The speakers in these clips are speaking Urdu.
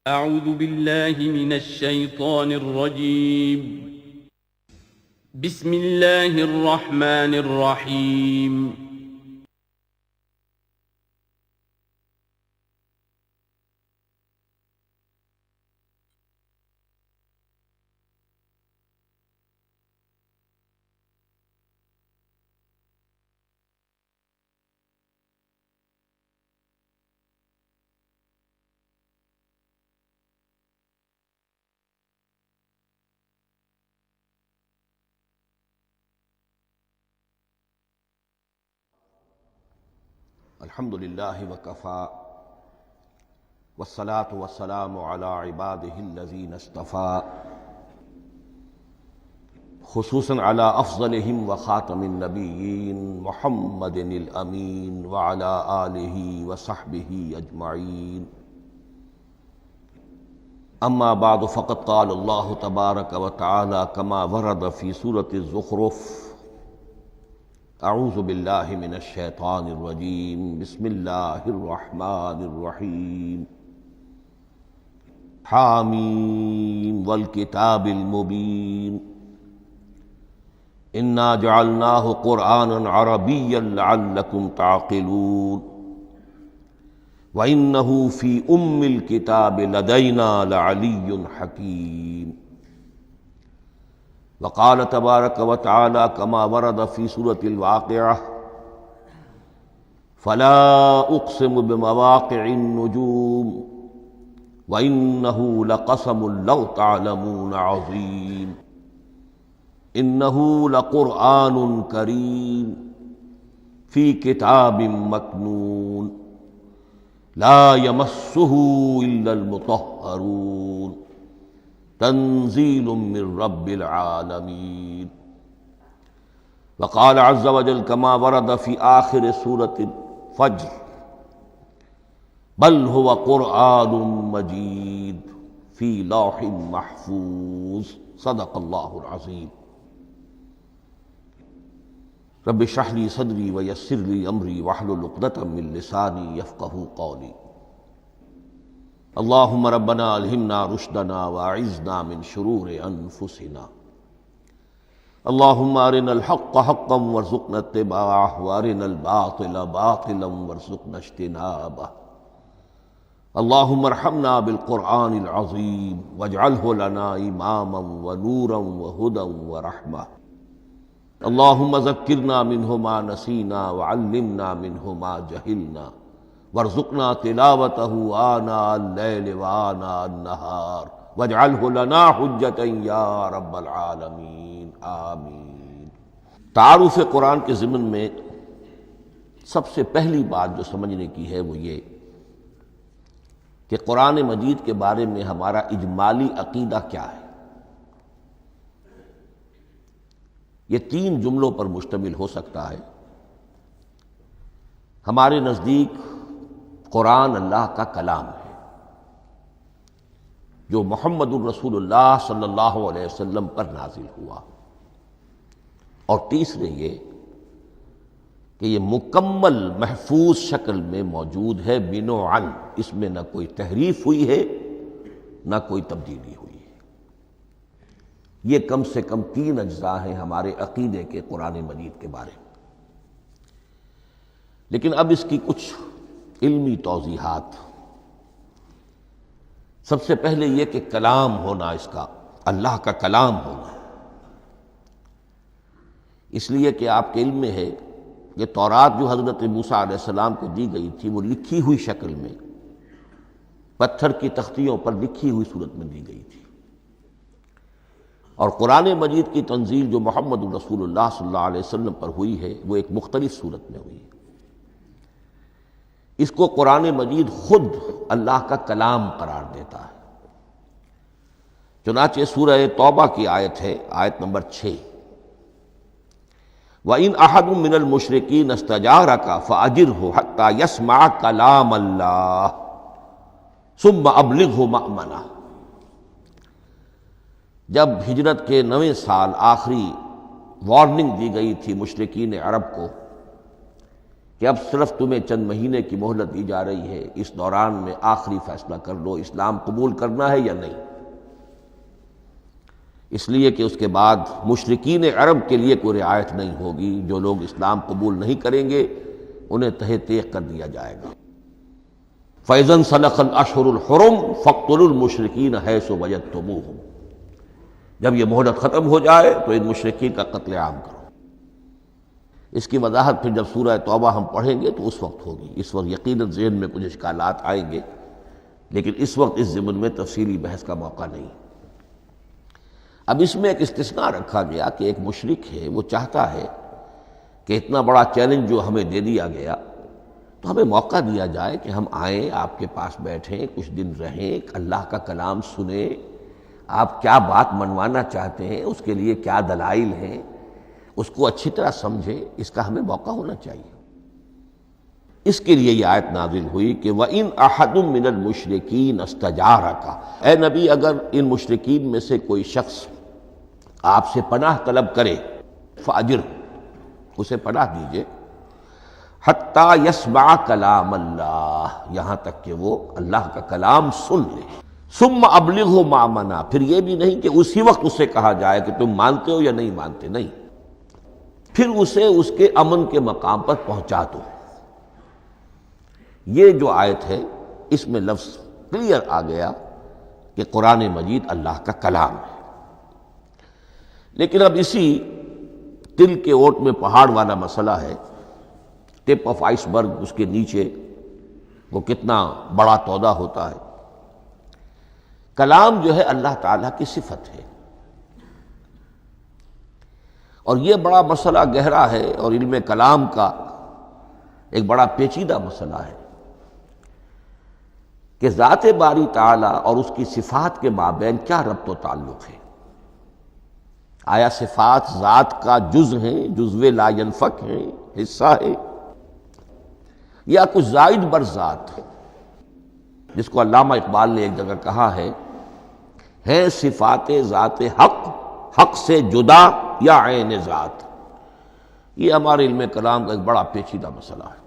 أعوذ بالله من الشيطان الرجيم. بسم الله الرحمن الرحيم. الحمد للہ وکفا والصلاة والسلام علی عبادہ الذین اصطفیٰ خصوصاً علی افضلہم وخاتم النبیین محمد الامین وعلی آلہ وصحبہ اجمعین. اما بعد فقد قال اللہ تبارک وتعالی کما ورد فی سورۃ الزخرف: اعوذ باللہ من الشیطان الرجیم بسم اللہ الرحمن الرحیم. حامیم والکتاب المبین انا جعلناہ قرآنا عربیا لعلکم تعقلون وَإِنَّهُ فِي أُمِّ الْكِتَابِ لَدَيْنَا لَعَلِيٌّ حَكِيمٌ. وقال تبارک وتعالی کما ورد فی سورۃ الواقعہ: فلا اقسم بمواقع النجوم وإنه لقسم لو تعلمون عظیم انه لقرآن کریم فی کتاب مکنون لا یمسہ الا المطہرون تنزیل من رب العالمین. وقال عز وجل کما ورد فی آخر سورة الفجر: بل هو قرآن مجید فی لوح محفوظ. صدق اللہ العظیم. رب اشرح لی صدری ویسر لی امری واحلل عقدۃ من لسانی یفقہوا قولی. اللہم ربنا الہمنا رشدنا واعذنا من شرور انفسنا. اللہم ارنا الحق حقا وارزقنا اتباعہ وارنا الباطل باطلا وارزقنا اجتنابہ. اللہم ارحمنا بالقرآن العظیم واجعلہ لنا اماما ونورا وہدی ورحمہ. اللہم ذکرنا منہ ما نسینا وعلمنا منہ ما جہلنا وارزقنا تلاوتہ آناء اللیل وآناء النہار واجعلہ لنا حجتا یا رب العالمین آمین. تعارف قرآن کے ضمن میں سب سے پہلی بات جو سمجھنے کی ہے وہ یہ کہ قرآن مجید کے بارے میں ہمارا اجمالی عقیدہ کیا ہے. یہ 3 جملوں پر مشتمل ہو سکتا ہے. ہمارے نزدیک قرآن اللہ کا کلام ہے جو محمد الرسول اللہ صلی اللہ علیہ وسلم پر نازل ہوا. اور تیسرے یہ کہ یہ مکمل محفوظ شکل میں موجود ہے بنوعاً، اس میں نہ کوئی تحریف ہوئی ہے نہ کوئی تبدیلی ہوئی ہے. یہ کم سے کم 3 اجزاء ہیں ہمارے عقیدے کے قرآن مجید کے بارے میں. لیکن اب اس کی کچھ علمی توضیحات. سب سے پہلے یہ کہ کلام ہونا، اس کا اللہ کا کلام ہونا، اس لیے کہ آپ کے علم میں ہے کہ تورات جو حضرت موسیٰ علیہ السلام کو دی گئی تھی وہ لکھی ہوئی شکل میں پتھر کی تختیوں پر لکھی ہوئی صورت میں دی گئی تھی، اور قرآن مجید کی تنزیل جو محمد الرسول اللہ صلی اللہ علیہ وسلم پر ہوئی ہے وہ ایک مختلف صورت میں ہوئی ہے. اس کو قرآن مجید خود اللہ کا کلام قرار دیتا ہے. چنانچہ سورہ توبہ کی آیت ہے، آیت نمبر 6: وَإِنْ أَحَدٌ مِّنَ الْمُشْرِكِينَ اسْتَجَارَكَ فَأَجِرْهُ حَتَّى يَسْمَعَ كَلَامَ اللَّهِ ثُمَّ أَبْلِغْهُ مَأْمَنَهُ. جب ہجرت کے 9ویں سال آخری وارننگ دی گئی تھی مشرکین عرب کو کہ اب صرف تمہیں چند مہینے کی مہلت دی جا رہی ہے، اس دوران میں آخری فیصلہ کر لو اسلام قبول کرنا ہے یا نہیں، اس لیے کہ اس کے بعد مشرکین عرب کے لیے کوئی رعایت نہیں ہوگی، جو لوگ اسلام قبول نہیں کریں گے انہیں تہہ تیغ کر دیا جائے گا۔ فَإِذَا انْسَلَخَ الْأَشْهُرُ الْحُرُمُ فَاقْتُلُوا الْمُشْرِكِينَ حَيْثُ وَجَدتُّمُوهُمْ، جب یہ مہلت ختم ہو جائے تو ان مشرکین کا قتل عام کرو۔ اس کی وضاحت پھر جب سورہ توبہ ہم پڑھیں گے تو اس وقت ہوگی، اس وقت یقیناً ذہن میں کچھ اشکالات آئیں گے، لیکن اس وقت اس ضمن میں تفصیلی بحث کا موقع نہیں۔ اب اس میں ایک استثناء رکھا گیا کہ ایک مشرک ہے، وہ چاہتا ہے کہ اتنا بڑا چیلنج جو ہمیں دے دیا گیا تو ہمیں موقع دیا جائے کہ ہم آئیں، آپ کے پاس بیٹھیں، کچھ دن رہیں، اللہ کا کلام سنیں، آپ کیا بات منوانا چاہتے ہیں، اس کے لیے کیا دلائل ہیں، اس کو اچھی طرح سمجھیں، اس کا ہمیں موقع ہونا چاہیے۔ اس کے لیے یہ آیت نازل ہوئی کہ وَإِنْ أَحَدٌ مِّنَ الْمُشْرِكِينَ اسْتَجَارَكَ، اے نبی اگر ان مشرکین میں سے کوئی شخص آپ سے پناہ طلب کرے فَأَجِرْهُ، اسے پناہ دیجئے، حَتَّى يَسْمَعَ كَلَامَ اللَّهِ، یہاں تک کہ وہ اللہ کا کلام سن لے، ثُمَّ أَبْلِغْهُ مَأْمَنًا، پھر یہ بھی نہیں کہ اسی وقت اسے کہا جائے کہ تم مانتے ہو یا نہیں مانتے، نہیں، پھر اسے اس کے امن کے مقام پر پہنچا دو۔ یہ جو آیت ہے اس میں لفظ کلیئر آ گیا کہ قرآن مجید اللہ کا کلام ہے، لیکن اب اسی تل کے اوٹ میں پہاڑ والا مسئلہ ہے، ٹپ آف آئس برگ، اس کے نیچے وہ کتنا بڑا تودہ ہوتا ہے۔ کلام جو ہے اللہ تعالیٰ کی صفت ہے، اور یہ بڑا مسئلہ گہرا ہے، اور علم کلام کا ایک بڑا پیچیدہ مسئلہ ہے کہ ذات باری تعالیٰ اور اس کی صفات کے مابین کیا ربط و تعلق ہے۔ آیا صفات ذات کا جز ہیں، جزو لا ینفک ہیں، حصہ ہے، یا کچھ زائد بر ذات ہے، جس کو علامہ اقبال نے ایک جگہ کہا ہے صفات ذات حق، حق سے جدا یا عین ذات۔ یہ ہمارے علم کلام کا ایک بڑا پیچیدہ مسئلہ ہے،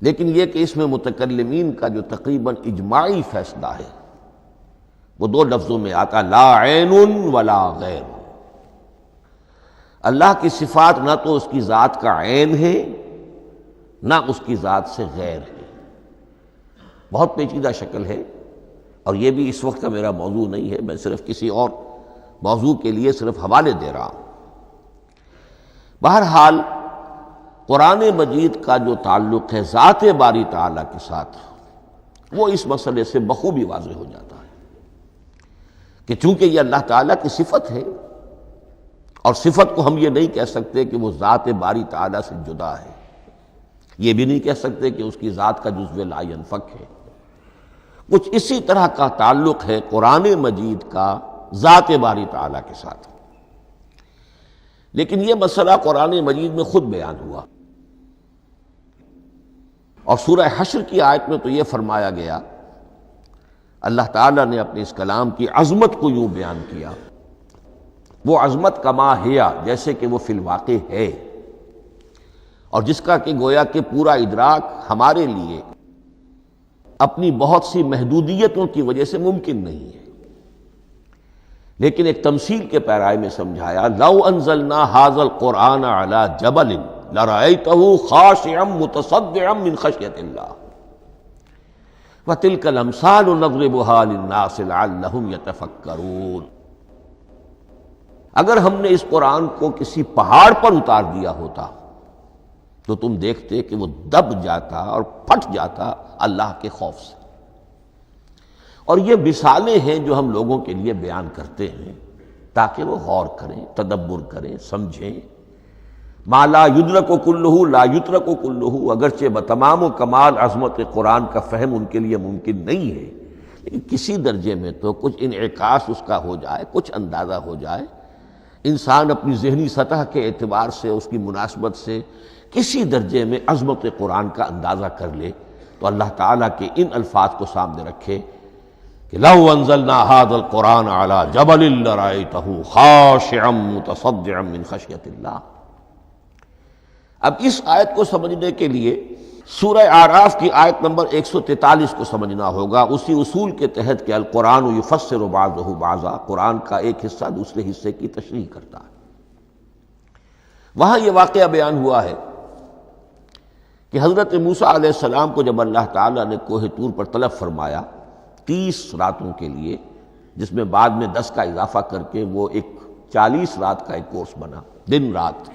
لیکن یہ کہ اس میں متکلمین کا جو تقریباً اجماعی فیصلہ ہے وہ دو لفظوں میں آتا، لا عین ولا غیر۔ اللہ کی صفات نہ تو اس کی ذات کا عین ہے نہ اس کی ذات سے غیر ہے، بہت پیچیدہ شکل ہے، اور یہ بھی اس وقت کا میرا موضوع نہیں ہے، میں صرف کسی اور موضوع کے لیے صرف حوالے دے رہا ہوں۔ بہرحال قرآن مجید کا جو تعلق ہے ذات باری تعالیٰ کے ساتھ، وہ اس مسئلے سے بخوبی واضح ہو جاتا ہے کہ چونکہ یہ اللہ تعالیٰ کی صفت ہے، اور صفت کو ہم یہ نہیں کہہ سکتے کہ وہ ذات باری تعالیٰ سے جدا ہے، یہ بھی نہیں کہہ سکتے کہ اس کی ذات کا جزو لا ینفک ہے، کچھ اسی طرح کا تعلق ہے قرآن مجید کا ذات باری تعالیٰ کے ساتھ۔ لیکن یہ مسئلہ قرآن مجید میں خود بیان ہوا، اور سورہ حشر کی آیت میں تو یہ فرمایا گیا، اللہ تعالیٰ نے اپنے اس کلام کی عظمت کو یوں بیان کیا، وہ عظمت کما ہیا، جیسے کہ وہ فی الواقع ہے، اور جس کا کہ گویا کہ پورا ادراک ہمارے لیے اپنی بہت سی محدودیتوں کی وجہ سے ممکن نہیں ہے، لیکن ایک تمثیل کے پیرائے میں سمجھایا، لو انزلنا ھذا القرآن علی جبل لرأیتہ خاشعا متصدعا من خشیۃ اللہ وتلک الامثال نضربها للناس لعلهم یتفکرون۔ اگر ہم نے اس قرآن کو کسی پہاڑ پر اتار دیا ہوتا تو تم دیکھتے کہ وہ دب جاتا اور پھٹ جاتا اللہ کے خوف سے۔ اور یہ مثالیں ہیں جو ہم لوگوں کے لیے بیان کرتے ہیں تاکہ وہ غور کریں، تدبر کریں، سمجھیں۔ ما لا یدرک کلہ لا یترک کلہ، اگرچہ بتمام و کمال عظمت قرآن کا فہم ان کے لیے ممکن نہیں ہے، لیکن کسی درجے میں تو کچھ انعکاس اس کا ہو جائے، کچھ اندازہ ہو جائے، انسان اپنی ذہنی سطح کے اعتبار سے، اس کی مناسبت سے کسی درجے میں عظمت قرآن کا اندازہ کر لے، تو اللہ تعالیٰ کے ان الفاظ کو سامنے رکھے کہ لو انزلنا ھذا القرآن علی جبل لرأیتہ خاشعا متصدعا من خشیۃ اللہ۔ اب اس آیت کو سمجھنے کے لیے سورہ اعراف کی آیت نمبر 143 کو سمجھنا ہوگا، اسی اصول کے تحت کہ القرآن یفسر بعضہ بعضا، قرآن کا ایک حصہ دوسرے حصے کی تشریح کرتا ہے۔ وہاں یہ واقعہ بیان ہوا ہے کہ حضرت موسیٰ علیہ السلام کو جب اللہ تعالیٰ نے کوہ طور پر طلب فرمایا 30 راتوں کے لیے، جس میں بعد میں 10 کا اضافہ کر کے وہ ایک 40 رات کا ایک کورس بنا، دن رات،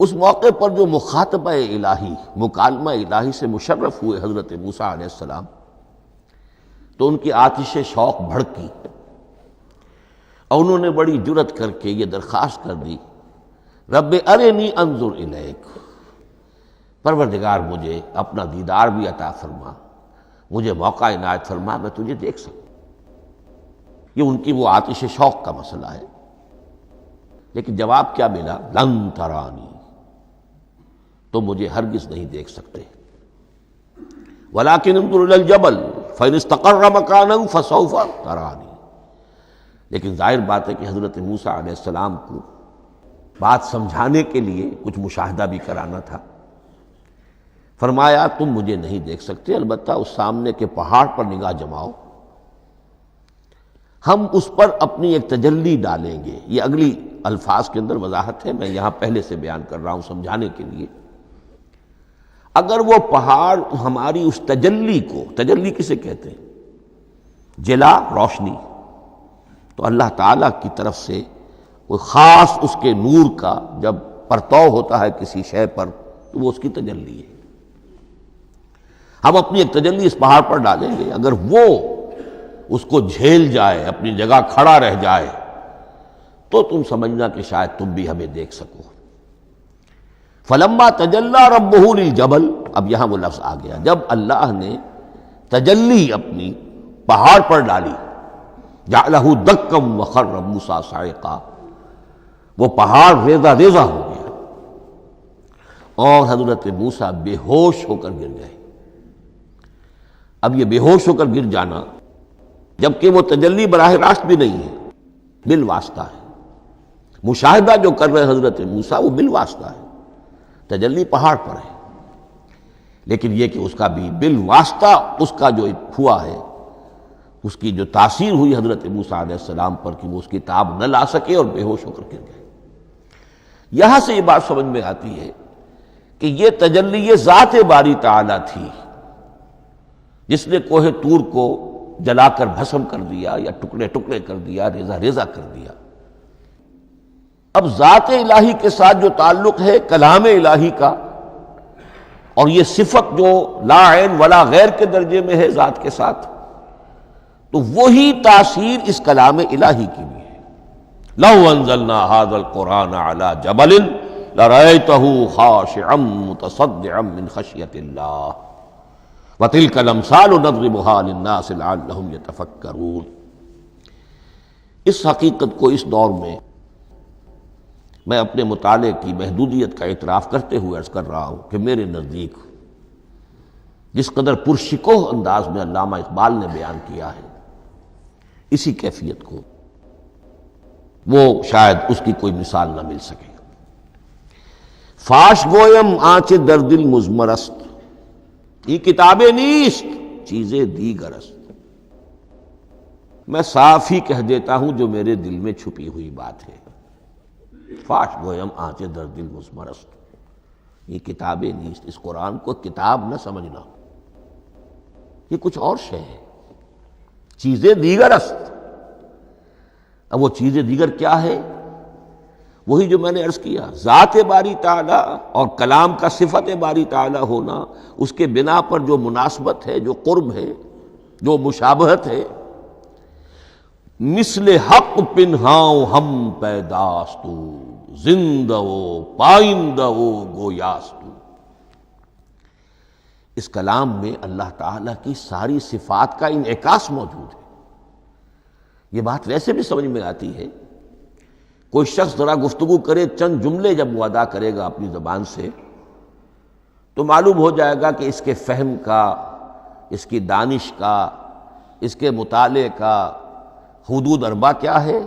اس موقع پر جو مخاطبہ الہی، مکالمہ الہی سے مشرف ہوئے حضرت موسیٰ علیہ السلام، تو ان کی آتش شوق بھڑکی اور انہوں نے بڑی جرأت کر کے یہ درخواست کر دی، رب ارنی انظر الیک، پروردگار مجھے اپنا دیدار بھی عطا فرما، مجھے موقع عنایت فرما، میں تجھے دیکھ سکوں۔ یہ ان کی وہ آتش شوق کا مسئلہ ہے، لیکن جواب کیا ملا؟ لن ترانی، تو مجھے ہرگز نہیں دیکھ سکتے، ولیکن انظر الی الجبل فإن استقر مکانہ فسوف ترانی۔ لیکن ظاہر بات ہے کہ حضرت موسیٰ علیہ السلام کو بات سمجھانے کے لیے کچھ مشاہدہ بھی کرانا تھا۔ فرمایا تم مجھے نہیں دیکھ سکتے، البتہ اس سامنے کے پہاڑ پر نگاہ جماؤ، ہم اس پر اپنی ایک تجلی ڈالیں گے۔ یہ اگلی الفاظ کے اندر وضاحت ہے، میں یہاں پہلے سے بیان کر رہا ہوں سمجھانے کے لیے۔ اگر وہ پہاڑ ہماری اس تجلی کو، تجلی کسے کہتے ہیں؟ جلا، روشنی، تو اللہ تعالیٰ کی طرف سے کوئی خاص اس کے نور کا جب پرتو ہوتا ہے کسی شے پر تو وہ اس کی تجلی ہے۔ ہم اپنی ایک تجلی اس پہاڑ پر ڈالیں گے، اگر وہ اس کو جھیل جائے، اپنی جگہ کھڑا رہ جائے، تو تم سمجھنا کہ شاید تم بھی ہمیں دیکھ سکو۔ فلما تجلی ربہ للجبل، اب یہاں وہ لفظ آ گیا، جب اللہ نے تجلی اپنی پہاڑ پر ڈالی، جعلہ دکا وخر موسیٰ صعقا، وہ پہاڑ ریزہ ریزہ ہو گیا اور حضرت موسیٰ بے ہوش ہو کر گر گئے۔ اب یہ بے ہوش ہو کر گر جانا، جبکہ وہ تجلی براہ راست بھی نہیں ہے، بالواسطہ ہے۔ مشاہدہ جو کر رہے حضرت موسیٰ وہ بالواسطہ ہے، تجلی پہاڑ پر ہے، لیکن یہ کہ اس کا بھی بالواسطہ اس کا جو ہوا ہے، اس کی جو تاثیر ہوئی حضرت موسیٰ علیہ السلام پر کہ وہ اس کی تاب نہ لا سکے اور بے ہوش ہو کر گر گئے۔ یہاں سے یہ بات سمجھ میں آتی ہے کہ یہ تجلی یہ ذات باری تعالیٰ تھی جس نے کوہ طور کو جلا کر بھسم کر دیا یا ٹکڑے ٹکڑے کر دیا، ریزہ ریزہ کر دیا۔ اب ذات الہی کے ساتھ جو تعلق ہے کلام الہی کا، اور یہ صفت جو لا عین ولا غیر کے درجے میں ہے ذات کے ساتھ، تو وہی تاثیر اس کلام الہی کی بھی ہے۔ لو انزلنا هذا القرآن على جبل لرأيته خاشعا متصدعا من خشية الله وتلك الامثال نضربها للناس لعلهم يتفكرون۔ اس حقیقت کو اس دور میں میں اپنے مطالعے کی محدودیت کا اعتراف کرتے ہوئے عرض کر رہا ہوں کہ میرے نزدیک جس قدر پرشکوہ انداز میں علامہ اقبال نے بیان کیا ہے اسی کیفیت کو، وہ شاید اس کی کوئی مثال نہ مل سکے۔ فاش گویم آنچ در دل مزمرست، یہ کتابیں نیست چیزیں دیگر است، میں صاف ہی کہہ دیتا ہوں جو میرے دل میں چھپی ہوئی بات ہے۔ فاش گویم آنچ در دل مزمرست، یہ کتابیں نیست، اس قرآن کو کتاب نہ سمجھنا، یہ کچھ اور شے ہے، چیزیں دیگر است۔ اب وہ چیزیں دیگر کیا ہے؟ وہی جو میں نے عرض کیا، ذات باری تعالی اور کلام کا صفت باری تعالی ہونا، اس کے بنا پر جو مناسبت ہے، جو قرب ہے، جو مشابہت ہے۔ مثل حق پنہاؤ ہم پیداستو، زندہ و پائندہ و گویاستو۔ اس کلام میں اللہ تعالیٰ کی ساری صفات کا انعکاس موجود ہے۔ یہ بات ویسے بھی سمجھ میں آتی ہے، کوئی شخص ذرا گفتگو کرے، چند جملے جب وہ ادا کرے گا اپنی زبان سے، تو معلوم ہو جائے گا کہ اس کے فہم کا، اس کی دانش کا، اس کے مطالعے کا حدود اربع کیا ہے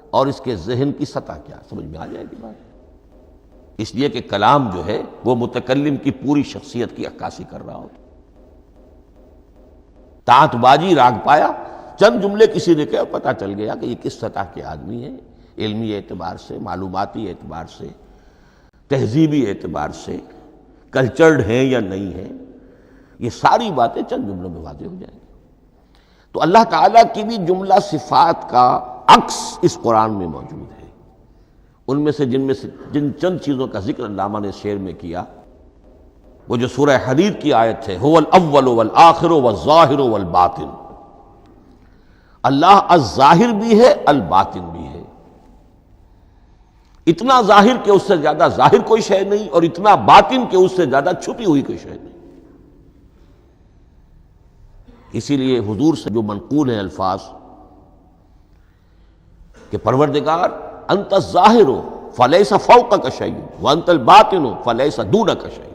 اور اس کے ذہن کی سطح کیا، سمجھ میں آ جائے گی بات۔ اس لیے کہ کلام جو ہے وہ متکلم کی پوری شخصیت کی عکاسی کر رہا ہوتا. تانت بازی راگ پایا، چند جملے کسی نے کہا، پتہ چل گیا کہ یہ کس سطح کے آدمی ہیں، علمی اعتبار سے، معلوماتی اعتبار سے، تہذیبی اعتبار سے، کلچرڈ ہیں یا نہیں ہیں. یہ ساری باتیں چند جملوں میں واضح ہو جائیں گی. تو اللہ تعالیٰ کی بھی جملہ صفات کا عکس اس قرآن میں موجود ہے. ان میں سے جن چند چیزوں کا ذکر علامہ نے شعر میں کیا، وہ جو سورہ حدید کی آیت ہے، هو الاول والآخر والظاہر والباطن. اللہ الظاہر بھی ہے، الباطن بھی ہے. اتنا ظاہر کہ اس سے زیادہ ظاہر کوئی شے نہیں، اور اتنا باطن کہ اس سے زیادہ چھپی ہوئی کوئی شے نہیں. اسی لیے حضور سے جو منقول ہیں الفاظ کہ پروردگار انت الظاہر فلیس فوقک شیء وانت الباطن فلیس دونک شیء.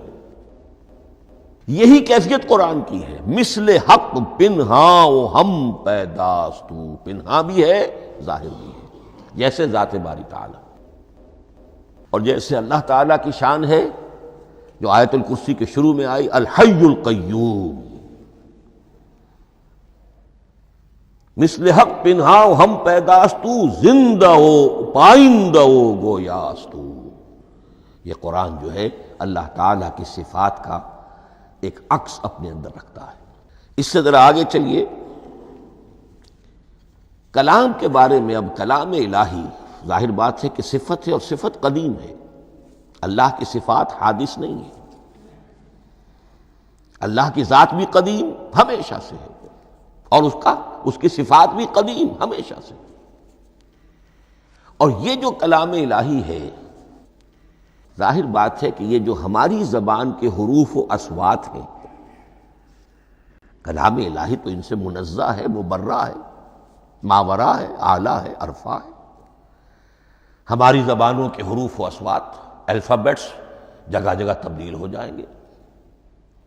یہی کیفیت قرآن کی ہے. مثل حق پنہاں و ہم پیداستو، پنہاں بھی ہے ظاہر بھی ہے، جیسے ذات باری تعالی. اور جیسے اللہ تعالیٰ کی شان ہے جو آیت الکرسی کے شروع میں آئی، الحی القیوم. مثل حق پنہاں و ہم پیداستو، زندہ و پائندہ و گویاستو. یہ قرآن جو ہے اللہ تعالیٰ کی صفات کا ایک عکس اپنے اندر رکھتا ہے. اس سے ذرا آگے چلیے. کلام کے بارے میں اب کلام الہی ظاہر بات ہے کہ صفت ہے، اور صفت قدیم ہے. اللہ کی صفات حادث نہیں ہے. اللہ کی ذات بھی قدیم ہمیشہ سے ہے، اور اس کی صفات بھی قدیم ہمیشہ سے. اور یہ جو کلام الہی ہے، ظاہر بات ہے کہ یہ جو ہماری زبان کے حروف و اصوات ہیں، کلام الہی تو ان سے منزہ ہے، مبرہ ہے، ماورا ہے، اعلیٰ ہے، عرفہ ہے. ہماری زبانوں کے حروف و اصوات، الفابیٹس جگہ جگہ تبدیل ہو جائیں گے.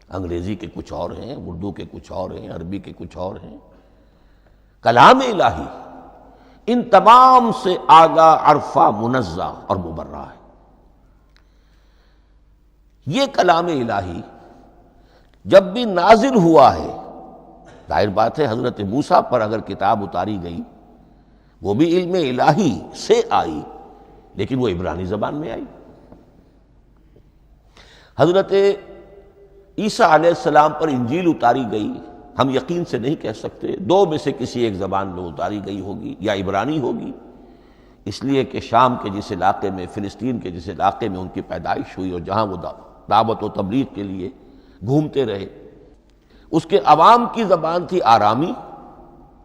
انگریزی کے کچھ اور ہیں، اردو کے کچھ اور ہیں، عربی کے کچھ اور ہیں. کلام الہی ان تمام سے آگاہ، عرفہ، منزہ اور مبرہ ہے. یہ کلام الہی جب بھی نازل ہوا ہے، ظاہر بات ہے حضرت موسیٰ پر اگر کتاب اتاری گئی وہ بھی علم الہی سے آئی، لیکن وہ عبرانی زبان میں آئی. حضرت عیسیٰ علیہ السلام پر انجیل اتاری گئی، ہم یقین سے نہیں کہہ سکتے، دو میں سے کسی ایک زبان میں اتاری گئی ہوگی، یا عبرانی ہوگی، اس لیے کہ شام کے جس علاقے میں، فلسطین کے جس علاقے میں ان کی پیدائش ہوئی اور جہاں وہ دعوت و تبلیغ کے لیے گھومتے رہے، اس کے عوام کی زبان تھی آرامی،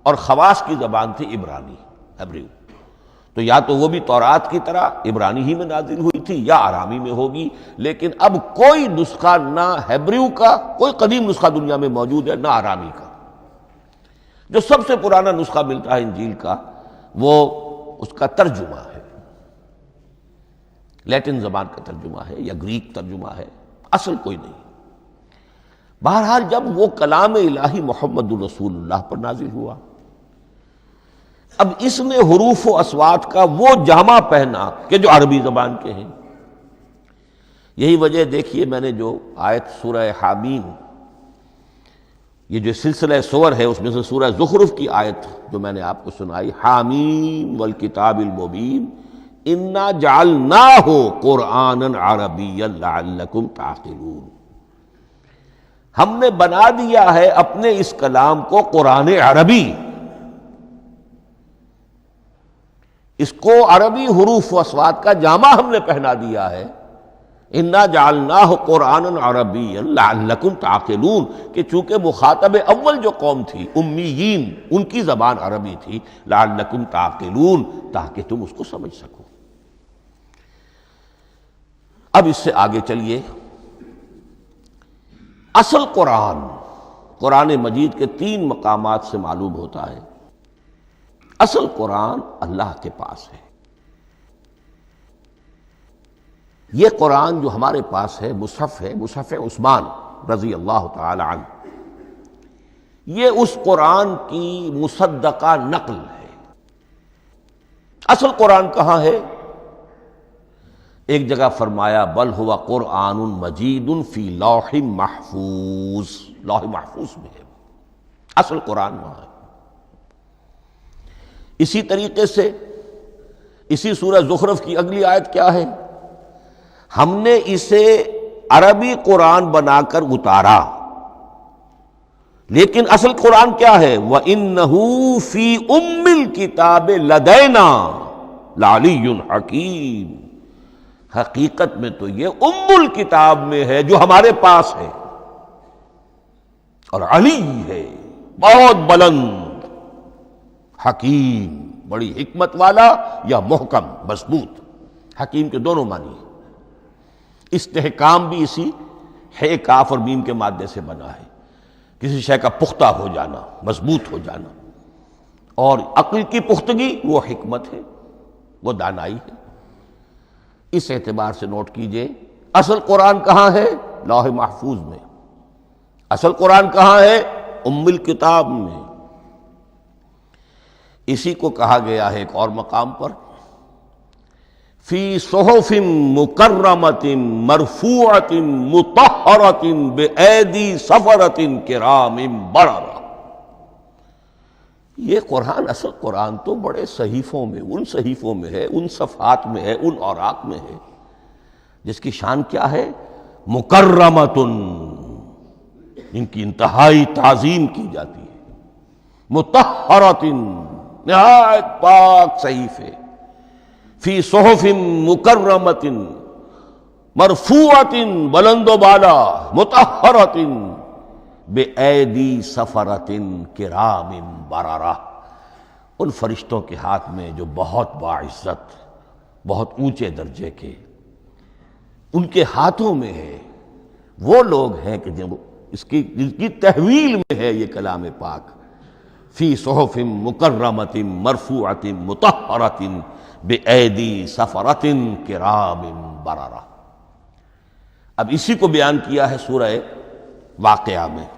اور خواص کی زبان تھی عبرانی، ہیبریو. تو یا تو وہ بھی تورات کی طرح عبرانی ہی میں نازل ہوئی تھی، یا آرامی میں ہوگی. لیکن اب کوئی نسخہ نہ ہیبریو کا، کوئی قدیم نسخہ دنیا میں موجود ہے، نہ آرامی کا. جو سب سے پرانا نسخہ ملتا ہے انجیل کا، وہ اس کا ترجمہ ہے، لیٹن زبان کا ترجمہ ہے یا گریک ترجمہ ہے، اصل کوئی نہیں. بہرحال جب وہ کلام الہی محمد الرسول اللہ پر نازل ہوا، اب اس نے حروف و اصوات کا وہ جامہ پہنا کہ جو عربی زبان کے ہیں. یہی وجہ دیکھیے، میں نے جو آیت سورہ حامیم، یہ جو سلسلہ سور ہے اس میں سے سورہ زخرف کی آیت جو میں نے آپ کو سنائی، حامیم والکتاب المبین انا جعلناہ قرآنا عربیا لعلکم تعقلون. ہم نے بنا دیا ہے اپنے اس کلام کو قرآن عربی، اس کو عربی حروف و اصوات کا جامہ ہم نے پہنا دیا ہے. انا جعلناہ قرآنا عربیا لعلکم تعقلون، کہ چونکہ مخاطب اول جو قوم تھی امیین، ان کی زبان عربی تھی، لعلکم تعقلون، تاکہ تم اس کو سمجھ سکو. اب اس سے آگے چلیے. اصل قرآن مجید کے 3 مقامات سے معلوم ہوتا ہے. اصل قرآن اللہ کے پاس ہے. یہ قرآن جو ہمارے پاس ہے، مصحف عثمان رضی اللہ تعالی عنہ، یہ اس قرآن کی مصدقہ نقل ہے. اصل قرآن کہاں ہے؟ ایک جگہ فرمایا بل ہوا قرآن مجید فی لوح محفوظ، لوح محفوظ میں ہے، اصل قرآن وہاں ہے۔ اسی طریقے سے اسی سورہ زخرف کی اگلی آیت کیا ہے؟ ہم نے اسے عربی قرآن بنا کر اتارا، لیکن اصل قرآن کیا ہے؟ وَإِنَّهُ فِي أُمِّ الْكِتَابِ لَدَيْنَا لَعَلِيٌّ حَكِيمٌ، حقیقت میں تو یہ ام الکتاب میں ہے جو ہمارے پاس ہے، اور علی ہے بہت بلند، حکیم بڑی حکمت والا، یا محکم مضبوط۔ حکیم کے دونوں معنی ہیں۔ استحکام بھی اسی ہے کاف اور میم کے مادے سے بنا ہے، کسی شے کا پختہ ہو جانا، مضبوط ہو جانا، اور عقل کی پختگی وہ حکمت ہے، وہ دانائی ہے۔ اس اعتبار سے نوٹ کیجئے اصل قرآن کہاں ہے؟ لوح محفوظ میں۔ اصل قرآن کہاں ہے؟ ام الکتاب میں۔ اسی کو کہا گیا ہے ایک اور مقام پر فی صحف مکرمۃ مرفوعۃ مطہرۃ بایدی سفرۃ کرام بررہ۔ یہ قرآن، اصل قرآن تو بڑے صحیفوں میں، ان صحیفوں میں ہے، ان صفحات میں ہے، ان اوراق میں ہے، جس کی شان کیا ہے؟ مکرمۃ، ان کی انتہائی تعظیم کی جاتی ہے، مطہرۃ، نہایت پاک صحیفے، فی صحف مکرمۃ مرفوعۃ، بلند و بالا، مطہرۃ بِأَيْدِي سَفَرَةٍ كِرَامٍ بَرَرَةٍ، ان فرشتوں کے ہاتھ میں جو بہت باعزت، بہت اونچے درجے کے، ان کے ہاتھوں میں ہے۔ وہ لوگ ہیں کہ جن کی تحویل میں ہے یہ کلام پاک، فی صحف مکرمۃ مرفوعۃ مطہرۃ بِأَيْدِي سَفَرَةٍ كِرَامٍ بَرَرَةٍ۔ اب اسی کو بیان کیا ہے سورہ واقعہ میں،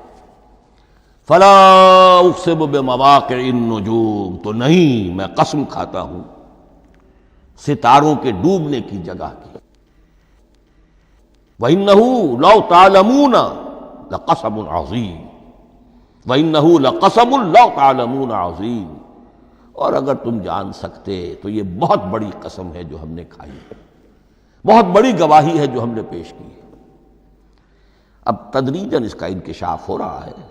فلا اقسم بمواقع النجوم، تو نہیں، میں قسم کھاتا ہوں ستاروں کے ڈوبنے کی جگہ کی۔ وَإِنَّهُ لَوْ تَعْلَمُونَ لَقَسَمٌ عَظِيمٌ، وَإِنَّهُ لَقَسَمٌ لَوْ تَعْلَمُونَ عَظِيمٌ، اور اگر تم جان سکتے تو یہ بہت بڑی قسم ہے جو ہم نے کھائی ہے، بہت بڑی گواہی ہے جو ہم نے پیش کی ہے۔ اب تدریجاً اس کا انکشاف ہو رہا ہے۔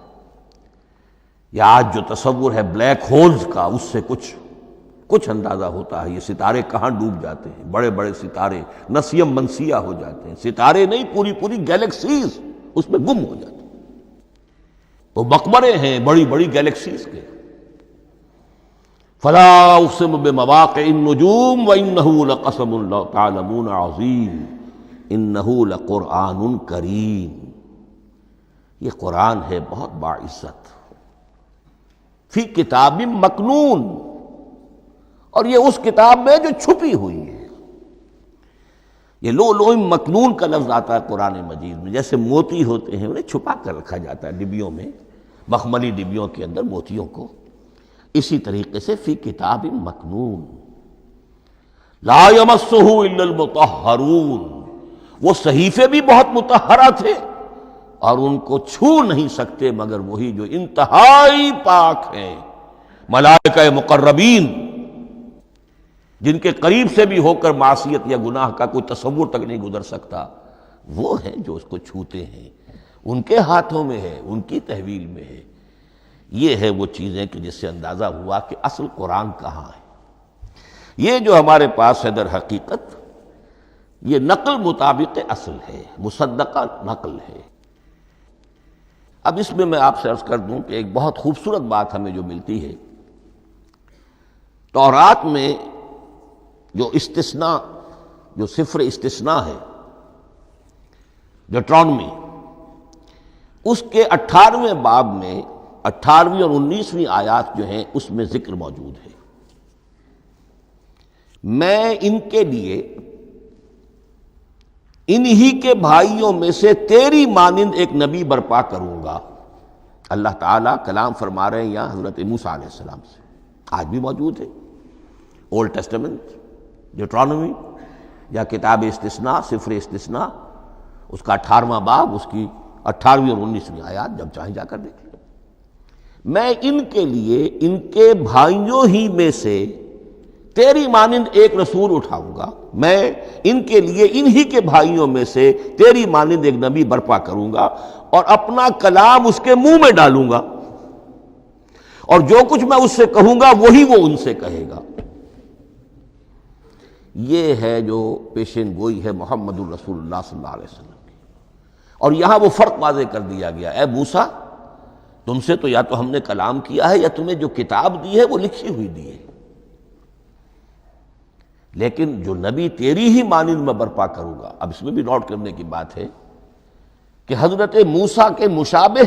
یا آج جو تصور ہے بلیک ہولز کا، اس سے کچھ اندازہ ہوتا ہے یہ ستارے کہاں ڈوب جاتے ہیں، بڑے بڑے ستارے نسیم منسیہ ہو جاتے ہیں، ستارے نہیں، پوری گیلیکسیز اس میں گم ہو جاتے ہیں، وہ مقبرے ہیں بڑی بڑی گیلیکسیز کے۔ فلا اقسم بمواقع النجوم وانه لقسم لو تعلمون عظیم انه لقرآن کریم، یہ قرآن ہے بہت باعزت، فی کتاب مکنون، اور یہ اس کتاب میں جو چھپی ہوئی ہے۔ یہ لؤلؤ مکنون کا لفظ آتا ہے قرآن مجید میں، جیسے موتی ہوتے ہیں انہیں چھپا کر رکھا جاتا ہے ڈبیوں میں، مخملی ڈبیوں کے اندر موتیوں کو، اسی طریقے سے فی کتاب مکنون، لا یمسہ الا المطہرون، وہ صحیفے بھی بہت مطہرہ تھے اور ان کو چھو نہیں سکتے مگر وہی جو انتہائی پاک ہیں، ملائکہ مقربین، جن کے قریب سے بھی ہو کر معصیت یا گناہ کا کوئی تصور تک نہیں گزر سکتا، وہ ہیں جو اس کو چھوتے ہیں، ان کے ہاتھوں میں ہے، ان کی تحویل میں ہے۔ یہ ہے وہ چیزیں کہ جس سے اندازہ ہوا کہ اصل قرآن کہاں ہے۔ یہ جو ہمارے پاس ہے در حقیقت یہ نقل مطابق اصل ہے، مصدقہ نقل ہے۔ اب اس میں آپ سے عرض کر دوں کہ ایک بہت خوبصورت بات ہمیں جو ملتی ہے، تورات میں جو استثناء، جو صفر استثناء ہے، ڈیوٹرانومی، اس کے 18ویں باب میں 18ویں اور 19ویں آیات جو ہیں اس میں ذکر موجود ہے، میں ان کے لیے انہی کے بھائیوں میں سے تیری مانند ایک نبی برپا کروں گا۔ اللہ تعالیٰ کلام فرما رہے ہیں یہاں حضرت موسیٰ علیہ السلام سے، آج بھی موجود ہے، اولڈ ٹیسٹمنٹ، ڈیوٹرانومی، یا کتاب استثناء سفر استثناء اس کا 18واں باب، اس کی 18ویں اور 19ویں آیات، جب چاہیں جا کر دیکھ لیں۔ میں ان کے لیے ان کے بھائیوں ہی میں سے تیری مانند ایک رسول اٹھاؤں گا، میں ان کے لیے انہی کے بھائیوں میں سے تیری مانند ایک نبی برپا کروں گا اور اپنا کلام اس کے منہ میں ڈالوں گا، اور جو کچھ میں اس سے کہوں گا وہی وہ ان سے کہے گا۔ یہ ہے جو پیشین گوئی ہے محمد الرسول اللہ صلی اللہ علیہ وسلم کی۔ اور یہاں وہ فرق واضح کر دیا گیا، اے موسیٰ تم سے تو یا تو ہم نے کلام کیا ہے یا تمہیں جو کتاب دی ہے وہ لکھی ہوئی دی ہے، لیکن جو نبی تیری ہی مانند میں برپا کروں گا۔ اب اس میں بھی نوٹ کرنے کی بات ہے کہ حضرت موسیٰ کے مشابہ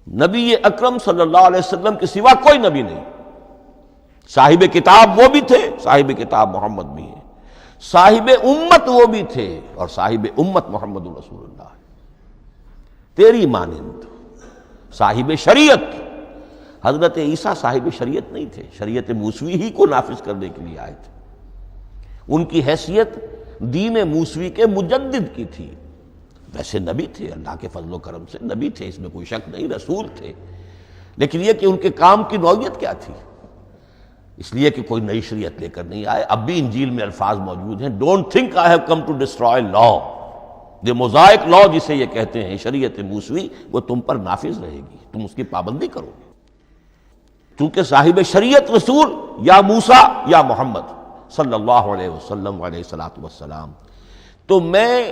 نبی اکرم صلی اللہ علیہ وسلم کے سوا کوئی نبی نہیں۔ صاحب کتاب وہ بھی تھے، صاحب کتاب محمد بھی ہے، صاحب امت وہ بھی تھے، اور صاحب امت محمد رسول اللہ ہے تیری مانند۔ صاحب شریعت، حضرت عیسیٰ صاحب شریعت نہیں تھے، شریعت موسوی ہی کو نافذ کرنے کے لیے آئے تھے۔ ان کی حیثیت دین موسوی کے مجدد کی تھی، ویسے نبی تھے، اللہ کے فضل و کرم سے نبی تھے، اس میں کوئی شک نہیں، رسول تھے، لیکن یہ کہ ان کے کام کی نوعیت کیا تھی، اس لیے کہ کوئی نئی شریعت لے کر نہیں آئے۔ اب بھی انجیل میں الفاظ موجود ہیں، don't think I have come to destroy law, یہ موزائک لا جسے یہ کہتے ہیں، شریعت موسوی، وہ تم پر نافذ رہے گی، تم اس کی پابندی کرو گے، چونکہ صاحب شریعت رسول یا موسیٰ یا محمد صلی اللہ علیہ وسلم علیہ الصلوۃ والسلام۔ تو میں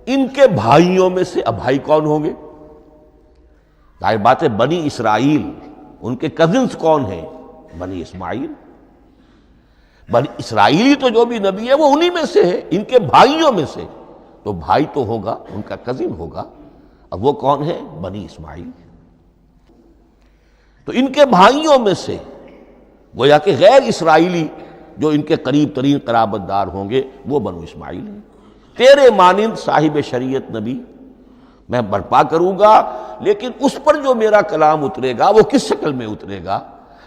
ان کے بھائیوں میں سے، اب بھائی کون ہوں گے؟ ظاہر بات ہے بنی اسرائیل، ان کے کزنز کون ہیں؟ بنی اسماعیل۔ بنی اسرائیلی تو جو بھی نبی ہے وہ انہی میں سے ہے، ان کے بھائیوں میں سے، تو بھائی تو ہوگا، ان کا کزن ہوگا، اب وہ کون ہے؟ بنی اسماعیل۔ تو ان کے بھائیوں میں سے گویا کہ غیر اسرائیلی جو ان کے قریب ترین قرابت دار ہوں گے وہ بنو اسماعیل ہیں۔ تیرے مانند صاحب شریعت نبی میں برپا کروں گا، لیکن اس پر جو میرا کلام اترے گا وہ کس شکل میں اترے گا؟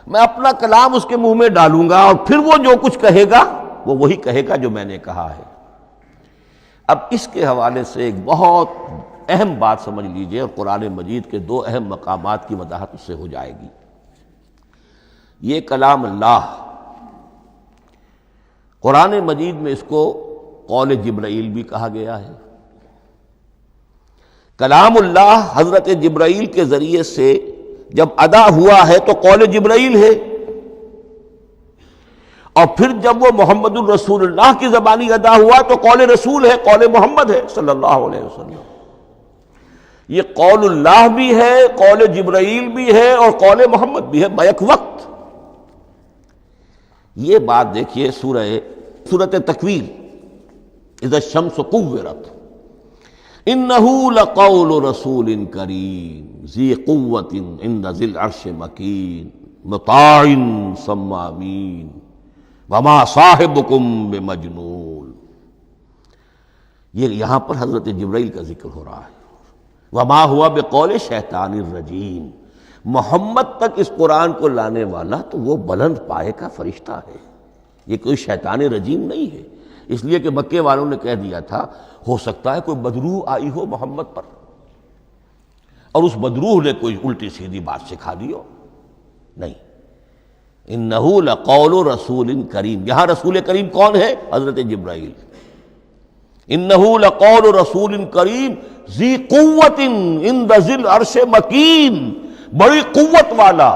میں اپنا کلام اس کے منہ میں ڈالوں گا، اور پھر وہ جو کچھ کہے گا وہ وہی کہے گا جو میں نے کہا ہے۔ اب اس کے حوالے سے ایک بہت اہم بات سمجھ لیجئے، اور قرآن مجید کے دو اہم مقامات کی وضاحت اس سے ہو جائے گی۔ یہ کلام اللہ، قرآن مجید میں اس کو قول جبرائیل بھی کہا گیا ہے۔ کلام اللہ حضرت جبرائیل کے ذریعے سے جب ادا ہوا ہے تو قول جبرائیل ہے، اور پھر جب وہ محمد الرسول اللہ کی زبانی ادا ہوا تو قول رسول ہے، قول محمد ہے صلی اللہ علیہ وسلم۔ یہ قول اللہ بھی ہے، قول جبرائیل بھی ہے، اور قول محمد بھی ہے بیک وقت۔ یہ بات دیکھیے سورۃ تکویر، اذا الشمس کورت، انہ لقول رسول کریم ذی قوت عند ذی العرش مکین مطاع ثم امین وما صاحبکم بمجنون۔ یہ یہاں پر حضرت جبرائیل کا ذکر ہو رہا ہے۔ وما ہوا بقول شیطان الرجیم، محمد تک اس قرآن کو لانے والا تو وہ بلند پائے کا فرشتہ ہے، یہ کوئی شیطان رجیم نہیں ہے۔ اس لیے کہ مکے والوں نے کہہ دیا تھا ہو سکتا ہے کوئی بدروح آئی ہو محمد پر، اور اس بدروح نے کوئی الٹی سیدھی بات سکھا دی ہو، نہیں۔ انہ لقول رسول کریم، یہاں رسول کریم کون ہے؟ حضرت جبرائیل۔ انہ لقول رسول کریم ذی قوت عند ذی العرش مکین، بڑی قوت والا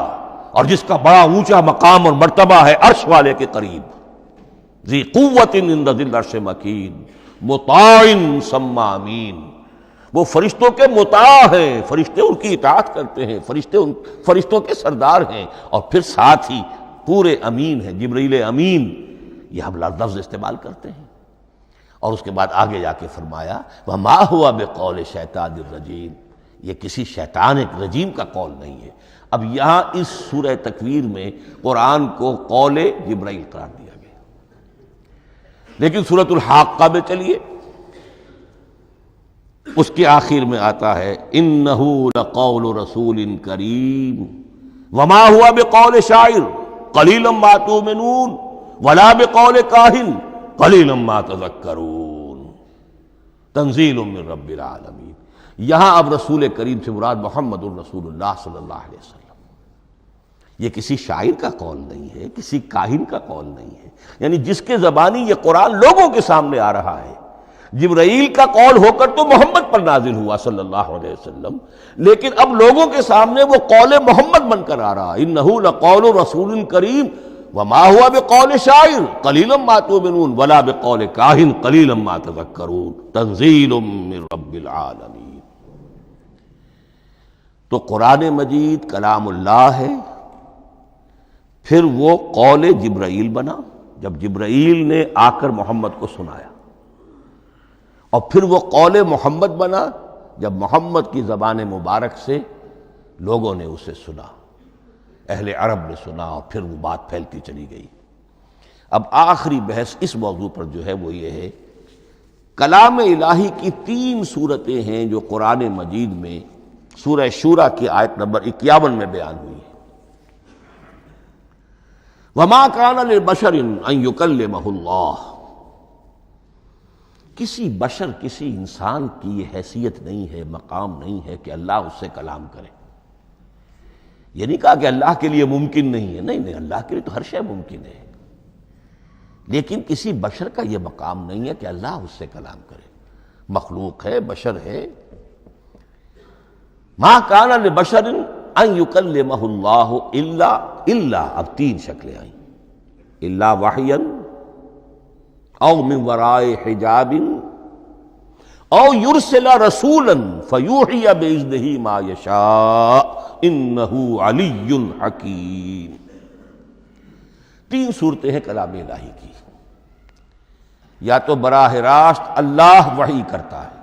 اور جس کا بڑا اونچا مقام اور مرتبہ ہے عرش والے کے قریب۔ ذی قوت عند ذی العرش مکین مطاع ثم امین، وہ فرشتوں کے مطاع ہیں، فرشتے ان کی اطاعت کرتے ہیں، فرشتوں کے سردار ہیں، اور پھر ساتھ ہی پورے امین ہیں، جبرائیل امین، یہ ہم لفظ استعمال کرتے ہیں۔ اور اس کے بعد آگے جا کے فرمایا وما ہوا بقول شیطان الرجیم، یہ کسی شیطان رجیم کا قول نہیں ہے۔ اب یہاں اس سورہ تکویر میں قرآن کو قول جبرائیل قرار دیا گیا، لیکن سورۃ الحاقہ میں چلیے، اس کے آخر میں آتا ہے انہ لقول رسول کریم وما ہوا بقول شاعر قلیلا ما تؤمنون ولا بقول کاہن قلیلا ما تذکرون تنزیل من رب العالمین۔ یہاں اب رسول کریم سے مراد محمد الرسول اللہ صلی اللہ علیہ وسلم۔ یہ کسی شاعر کا قول نہیں ہے، کسی کاہن کا قول نہیں ہے، یعنی جس کے زبانی یہ قرآن لوگوں کے سامنے آ رہا ہے۔ جبرائیل کا قول ہو کر تو محمد پر نازل ہوا صلی اللہ علیہ وسلم، لیکن اب لوگوں کے سامنے وہ قول محمد بن کر آ رہا ہے۔ انہ لقول رسول کریم وما ہوا بقول شاعر قلیلا ما تؤمنون ولا بقول کاہن قلیلا ما تذکرون تنزیل من رب العالمین۔ تو قرآن مجید کلام اللہ ہے، پھر وہ قول جبرائیل بنا جب جبرائیل نے آ کر محمد کو سنایا، اور پھر وہ قول محمد بنا جب محمد کی زبان مبارک سے لوگوں نے اسے سنا، اہل عرب نے سنا، اور پھر وہ بات پھیلتی چلی گئی۔ اب آخری بحث اس موضوع پر جو ہے وہ یہ ہے، کلام الہی کی 3 صورتیں ہیں جو قرآن مجید میں سورہ شورى کی آیت نمبر 51 میں بیان ہوئی ہے۔ وَمَا كَانَ لِبَشَرٍ أَن يُكَلِّمَهُ اللَّهُ، کسی بشر، کسی انسان کی یہ حیثیت نہیں ہے، مقام نہیں ہے کہ اللہ اس سے کلام کرے۔ یہ نہیں کہا کہ اللہ کے لیے ممکن نہیں ہے، نہیں، اللہ کے لیے تو ہر شے ممکن ہے، لیکن کسی بشر کا یہ مقام نہیں ہے کہ اللہ اس سے کلام کرے۔ مخلوق ہے، بشر ہے۔ ما کان لبشر ان یکلمہ اللہ الا اب 3 شکلیں آئیں، الا وحیا او من وراء حجاب او یرسل رسولا فیوحی باذنہ ما یشاء انہ علی حکیم۔ 3 صورتیں ہیں کلام الہی کی۔ یا تو براہ راست اللہ وحی کرتا ہے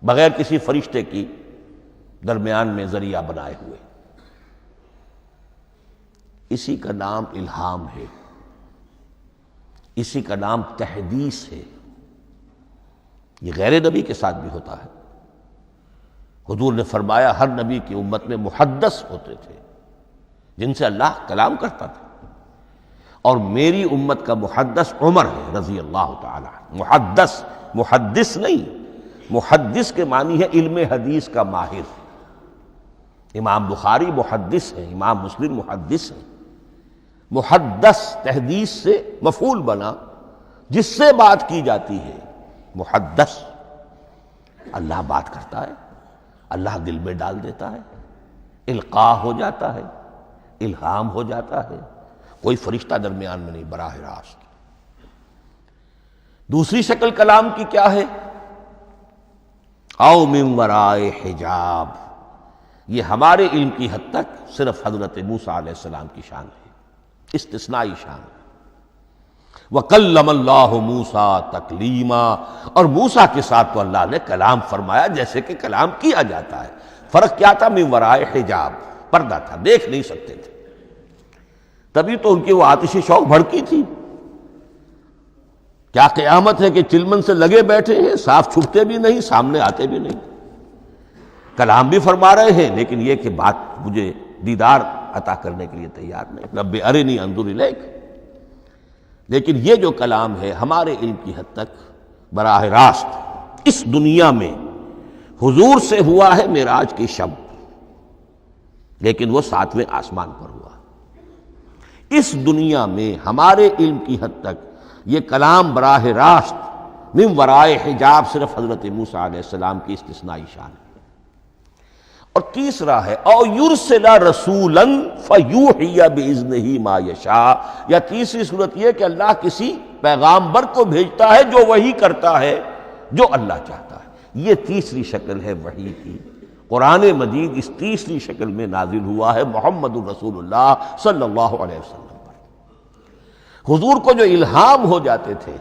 بغیر کسی فرشتے کی درمیان میں ذریعہ بنائے ہوئے، اسی کا نام الہام ہے، اسی کا نام تحدیث ہے۔ یہ غیر نبی کے ساتھ بھی ہوتا ہے۔ حضور نے فرمایا ہر نبی کی امت میں محدث ہوتے تھے جن سے اللہ کلام کرتا تھا، اور میری امت کا محدث عمر ہے رضی اللہ تعالی عنہ۔ محدث، محدث نہیں، محدث کے معنی ہے علم حدیث کا ماہر۔ امام بخاری محدث ہیں، امام مسلم محدث ہیں۔ محدث تحدیث سے مفعول بنا، جس سے بات کی جاتی ہے، محدث۔ اللہ بات کرتا ہے، اللہ دل میں ڈال دیتا ہے، القاء ہو جاتا ہے، الہام ہو جاتا ہے، کوئی فرشتہ درمیان میں نہیں، براہ راست۔ دوسری شکل کلام کی کیا ہے؟ او من وراء حجاب، یہ ہمارے علم کی حد تک صرف حضرت موسیٰ علیہ السلام کی شان ہے، استثنائی شان۔ وَكَلَّمَ اللَّهُ مُوسَىٰ تَكْلِيمًا، اور موسیٰ کے ساتھ تو اللہ نے کلام فرمایا جیسے کہ کلام کیا جاتا ہے۔ فرق کیا تھا؟ من وراء حجاب، پردہ تھا، دیکھ نہیں سکتے تھے۔ تبھی تو ان کی وہ آتش شوق بھڑکی تھی۔ کیا قیامت ہے کہ چلمن سے لگے بیٹھے ہیں، صاف چھپتے بھی نہیں، سامنے آتے بھی نہیں، کلام بھی فرما رہے ہیں، لیکن یہ کہ بات مجھے دیدار عطا کرنے کے لیے تیار نہیں۔ رب ارنی انظر الیک۔ لیکن یہ جو کلام ہے ہمارے علم کی حد تک براہ راست اس دنیا میں حضور سے ہوا ہے معراج کی شب، لیکن وہ 7ویں آسمان پر ہوا۔ اس دنیا میں ہمارے علم کی حد تک یہ کلام براہ راست من ورائے حجاب صرف حضرت موسیٰ علیہ السلام کی استثنائی شان ہے۔ اور تیسرا ہے او یرسل رسولا فیوحی باذنہ ما یشاء، یا تیسری صورت یہ کہ اللہ کسی پیغامبر کو بھیجتا ہے جو وحی کرتا ہے جو اللہ چاہتا ہے۔ یہ تیسری شکل ہے وحی کی۔ قرآن مجید اس تیسری شکل میں نازل ہوا ہے محمد الرسول اللہ صلی اللہ علیہ وسلم پر۔ حضور کو جو الہام ہو جاتے تھے،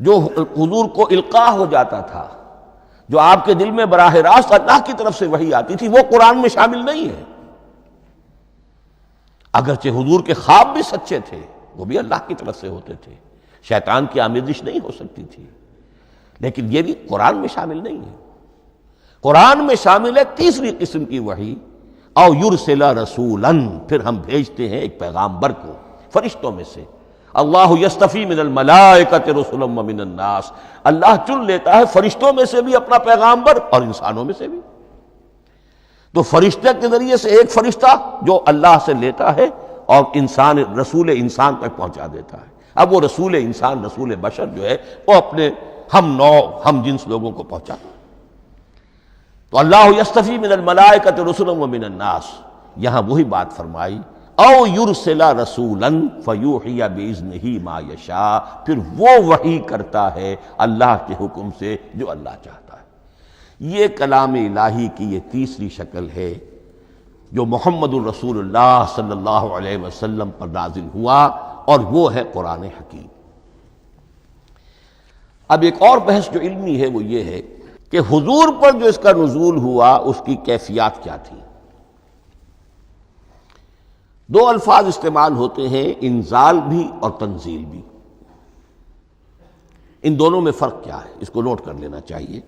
جو حضور کو القاء ہو جاتا تھا، جو آپ کے دل میں براہ راست اللہ کی طرف سے وحی آتی تھی، وہ قرآن میں شامل نہیں ہے۔ اگرچہ حضور کے خواب بھی سچے تھے، وہ بھی اللہ کی طرف سے ہوتے تھے، شیطان کی آمیزش نہیں ہو سکتی تھی، لیکن یہ بھی قرآن میں شامل نہیں ہے۔ قرآن میں شامل ہے تیسری قسم کی وحی، او یرسل رسولا، پھر ہم بھیجتے ہیں ایک پیغامبر کو فرشتوں میں سے، اللہ یستفی من الملائکۃ رسلا ومن الناس، اللہ چن لیتا ہے فرشتوں میں سے بھی اپنا پیغامبر اور انسانوں میں سے بھی۔ تو فرشتے کے ذریعے سے ایک فرشتہ جو اللہ سے لیتا ہے اور انسان رسول انسان تک پہنچا دیتا ہے۔ اب وہ رسول انسان، رسول بشر جو ہے وہ اپنے ہم نوع ہم جنس لوگوں کو پہنچاتا ہے۔ تو اللہ یستفی من الملائکۃ رسلا ومن الناس، یہاں وہی بات فرمائی، او یرسل رسولا فیوحی باذنہ ما یشاء، پھر وہ وحی کرتا ہے اللہ کے حکم سے جو اللہ چاہتا ہے۔ یہ کلام الہی کی یہ تیسری شکل ہے جو محمد الرسول اللہ صلی اللہ علیہ وسلم پر نازل ہوا، اور وہ ہے قرآن حکیم۔ اب ایک اور بحث جو علمی ہے وہ یہ ہے کہ حضور پر جو اس کا نزول ہوا اس کی کیفیات کیا تھی۔ دو الفاظ استعمال ہوتے ہیں، انزال بھی اور تنزیل بھی۔ ان دونوں میں فرق کیا ہے اس کو نوٹ کر لینا چاہیے۔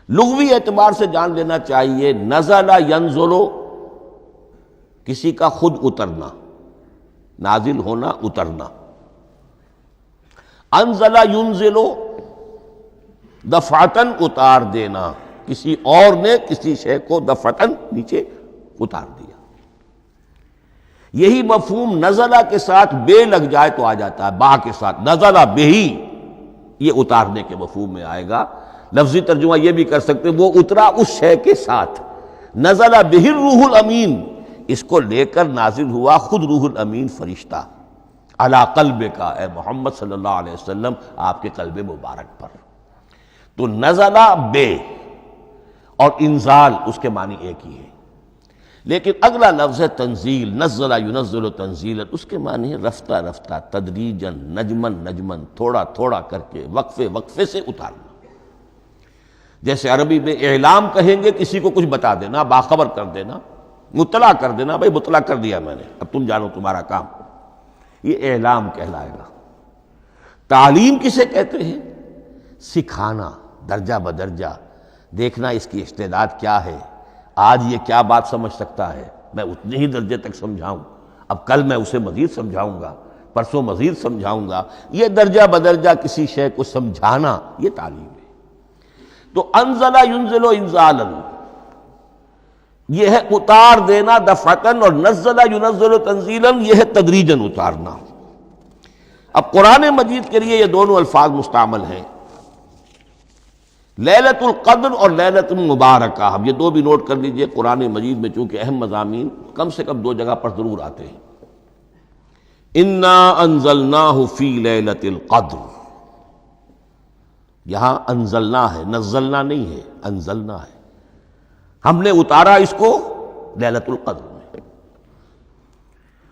لغوی اعتبار سے جان لینا چاہیے، نزل ینزل کسی کا خود اترنا، نازل ہونا، اترنا۔ انزل ینزل دفعتاً اتار دینا، کسی اور نے کسی شے کو دفعتاً نیچے اتار دیا۔ یہی مفہوم نزلہ کے ساتھ بے لگ جائے تو آ جاتا ہے، با کے ساتھ نزلہ بہی، یہ اتارنے کے مفہوم میں آئے گا۔ لفظی ترجمہ یہ بھی کر سکتے وہ اترا اس شے کے ساتھ۔ نزل بہ الروح الامین، اس کو لے کر نازل ہوا خود روح الامین فرشتہ علی قلبک، اے محمد صلی اللہ علیہ وسلم آپ کے قلب مبارک پر۔ تو نزل بے اور انزال اس کے معنی ایک ہی ہے، لیکن اگلا لفظ ہے تنزیل، نزل ینزل تنزیلا، اس کے معنی ہے رفتہ رفتہ، تدریجاً، نجمن نجمن، تھوڑا تھوڑا کر کے، وقفے وقفے سے اتارنا۔ جیسے عربی میں اعلام کہیں گے کسی کو کچھ بتا دینا، باخبر کر دینا، مطلع کر دینا، بھائی مطلع کر دیا میں نے، اب تم جانو تمہارا کام، یہ اعلام کہلائے گا۔ تعلیم کسے کہتے ہیں؟ سکھانا، درجہ بدرجہ، دیکھنا اس کی استعداد کیا ہے، آج یہ کیا بات سمجھ سکتا ہے، میں اتنے ہی درجے تک سمجھاؤں، اب کل میں اسے مزید سمجھاؤں گا، پرسوں مزید سمجھاؤں گا۔ یہ درجہ بدرجہ کسی شے کو سمجھانا، یہ تعلیم ہے۔ تو انزل ینزل انزالا، یہ ہے اتار دینا دفعتاً، اور نزل ینزل تنزیلا، یہ ہے تدریجاً اتارنا۔ اب قرآن مجید کے لیے یہ دونوں الفاظ مستعمل ہیں، لیلۃ القدر اور لیلۃ المبارکہ۔ اب یہ دو بھی نوٹ کر لیجئے، قرآن مجید میں چونکہ اہم مضامین کم سے کم دو جگہ پر ضرور آتے ہیں۔ انا انزلناہ فی لیلۃ القدر، یہاں انزلنا ہے، نزلنا نہیں ہے، انزلنا ہے، ہم نے اتارا اس کو لیلۃ القدر میں۔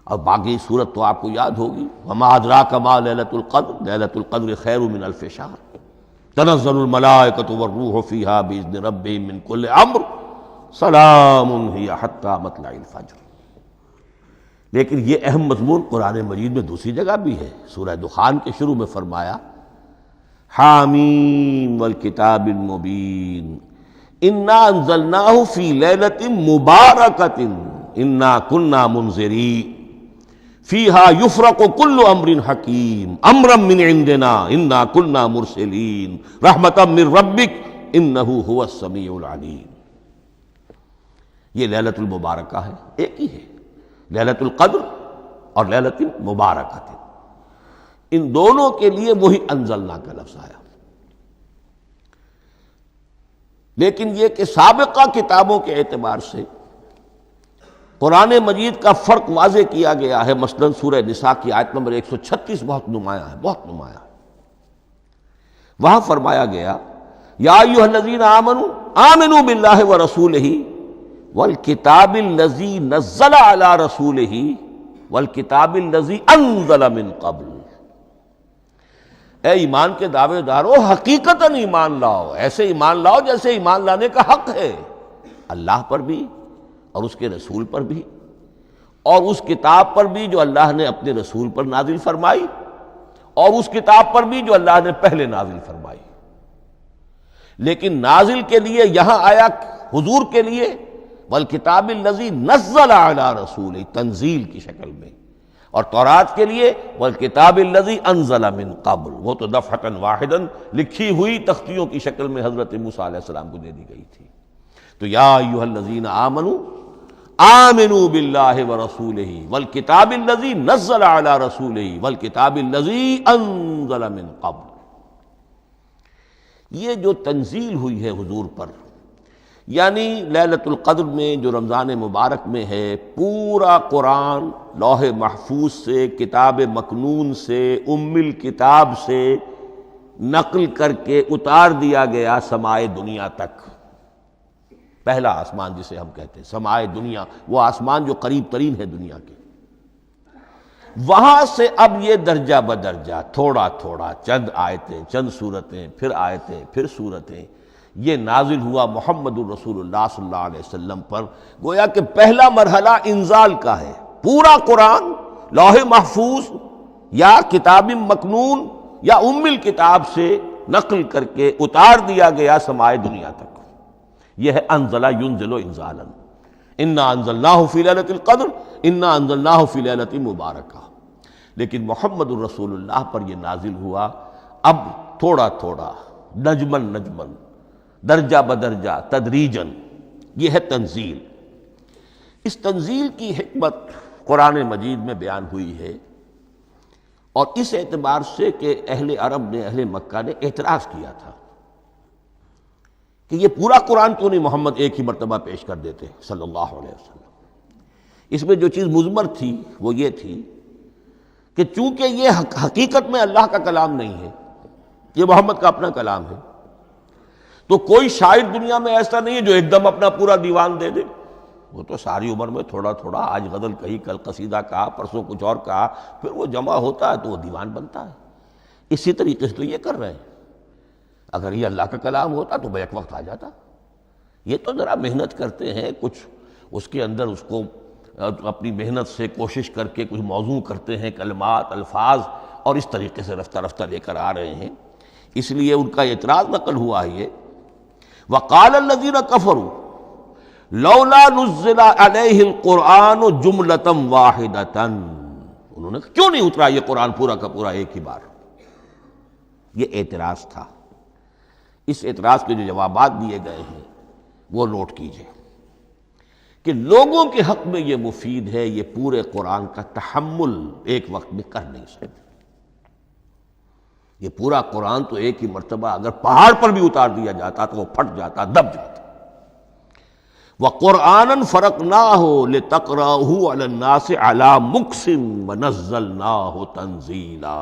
اور باقی صورت تو آپ کو یاد ہوگی، وما ادراک ما لیلۃ القدر، لیلۃ القدر خیر من الف شہر، تنزل الملائکۃ والروح فیہا باذن ربہم من کل امر، سلام ہی حتی مطلع الفجر۔ لیکن یہ اہم مضمون قرآن مجید میں دوسری جگہ بھی ہے، سورہ دخان کے شروع میں فرمایا حامیم والکتاب المبین انا انزلناہ فی لیلۃ مبارکۃ انا کنا منذرین فیہا یفرق کل امر حکیم امرا من عندنا انا کنا مرسلین رحمتا من ربک انہ هو السمیع العلیم۔ یہ لیلۃ المبارکہ ہے، ایک ہی ہے، لیلۃ القدر اور لیلۃ المبارکہ، ان دونوں کے لیے وہی انزلنا کا لفظ آیا۔ لیکن یہ کہ سابقہ کتابوں کے اعتبار سے قرآن مجید کا فرق واضح کیا گیا ہے۔ مثلا سورہ نساء کی آیت نمبر 136 بہت نمایاں ہے، بہت نمایاں ہے۔ وہاں فرمایا گیا یا ایھا الذین آمنوا آمنوا باللہ ورسولہ والکتاب الذی نزل علی رسولہ والکتاب الذی انزل من قبل۔ اے ایمان کے دعوے دارو، حقیقتاً ایمان لاؤ، ایسے ایمان لاؤ جیسے ایمان لانے کا حق ہے، اللہ پر بھی اور اس کے رسول پر بھی، اور اس کتاب پر بھی جو اللہ نے اپنے رسول پر نازل فرمائی، اور اس کتاب پر بھی جو اللہ نے پہلے نازل فرمائی۔ لیکن نازل کے لیے یہاں آیا حضور کے لیے والکتاب الذی نزل علی رسولہ، تنزیل کی شکل میں، اور تورات کے لیے والکتاب الذی انزل من قبل، وہ تو دفعۃ واحدا لکھی ہوئی تختیوں کی شکل میں حضرت موسیٰ علیہ السلام کو دے دی گئی تھی۔ تو یا ایھا الذین آمنوا آمنوا باللہ ورسولہ والکتاب الذی نزل علی رسولہ والکتاب الذی انزل من قبل۔ یہ جو تنزیل ہوئی ہے حضور پر، یعنی لیلۃ القدر میں جو رمضان مبارک میں ہے، پورا قرآن لوح محفوظ سے، کتاب مکنون سے، ام الکتاب سے نقل کر کے اتار دیا گیا سمائے دنیا تک۔ پہلا آسمان جسے ہم کہتے ہیں سمائے دنیا، وہ آسمان جو قریب ترین ہے دنیا کے، وہاں سے اب یہ درجہ بدرجہ تھوڑا تھوڑا چند آیتیں، چند سورتیں، پھر آیتیں، پھر سورتیں، یہ نازل ہوا محمد الرسول اللہ صلی اللہ علیہ وسلم پر۔ گویا کہ پہلا مرحلہ انزال کا ہے، پورا قرآن لوح محفوظ یا کتاب مکنون یا ام الکتاب سے نقل کر کے اتار دیا گیا سمائے دنیا تک۔ یہ ہے انزل ینزل انزالا، انا انزلناہ فی لیلۃ القدر انا انزلناہ فی لیلۃ مبارکہ۔ لیکن محمد الرسول اللہ پر یہ نازل ہوا اب تھوڑا تھوڑا، نجمن نجمن، درجہ بدرجہ، تدریجن۔ یہ ہے تنزیل۔ اس تنزیل کی حکمت قرآن مجید میں بیان ہوئی ہے، اور اس اعتبار سے کہ اہل عرب نے، اہل مکہ نے اعتراض کیا تھا کہ یہ پورا قرآن کیوں نہیں محمد ایک ہی مرتبہ پیش کر دیتے صلی اللہ علیہ وسلم۔ اس میں جو چیز مضمر تھی وہ یہ تھی کہ چونکہ یہ حقیقت میں اللہ کا کلام نہیں ہے، یہ محمد کا اپنا کلام ہے، تو کوئی شاعر دنیا میں ایسا نہیں ہے جو ایک دم اپنا پورا دیوان دے دے۔ وہ تو ساری عمر میں تھوڑا تھوڑا، آج غزل کہی، کل قصیدہ کہا، پرسوں کچھ اور کہا، پھر وہ جمع ہوتا ہے تو وہ دیوان بنتا ہے۔ اسی طریقے سے تو یہ کر رہے ہیں۔ اگر یہ اللہ کا کلام ہوتا تو بیک وقت آ جاتا۔ یہ تو ذرا محنت کرتے ہیں، کچھ اس کے اندر اس کو اپنی محنت سے کوشش کر کے کچھ موضوع کرتے ہیں، کلمات، الفاظ، اور اس طریقے سے رفتہ رفتہ لے کر آ رہے ہیں۔ اس لیے ان کا اعتراض نقل ہوا ہے یہ وقال الذین کفروا لولا نزل علیہ القرآن جملۃ واحدۃ، انہوں نے کیوں نہیں اترا یہ قرآن پورا کا پورا ایک ہی بار؟ یہ اعتراض تھا۔ اس اعتراض کے جو جوابات دیے گئے ہیں وہ نوٹ کیجئے کہ لوگوں کے حق میں یہ مفید ہے، یہ پورے قرآن کا تحمل ایک وقت میں کر نہیں سکتے۔ یہ پورا قرآن تو ایک ہی مرتبہ اگر پہاڑ پر بھی اتار دیا جاتا تو وہ پھٹ جاتا، دب جاتا۔ وَقُرْآنًا فَرَقْنَاهُ لِتَقْرَأَهُ عَلَى النَّاسِ عَلَى مُكْثٍ وَنَزَّلْنَاهُ تَنزِيلًا،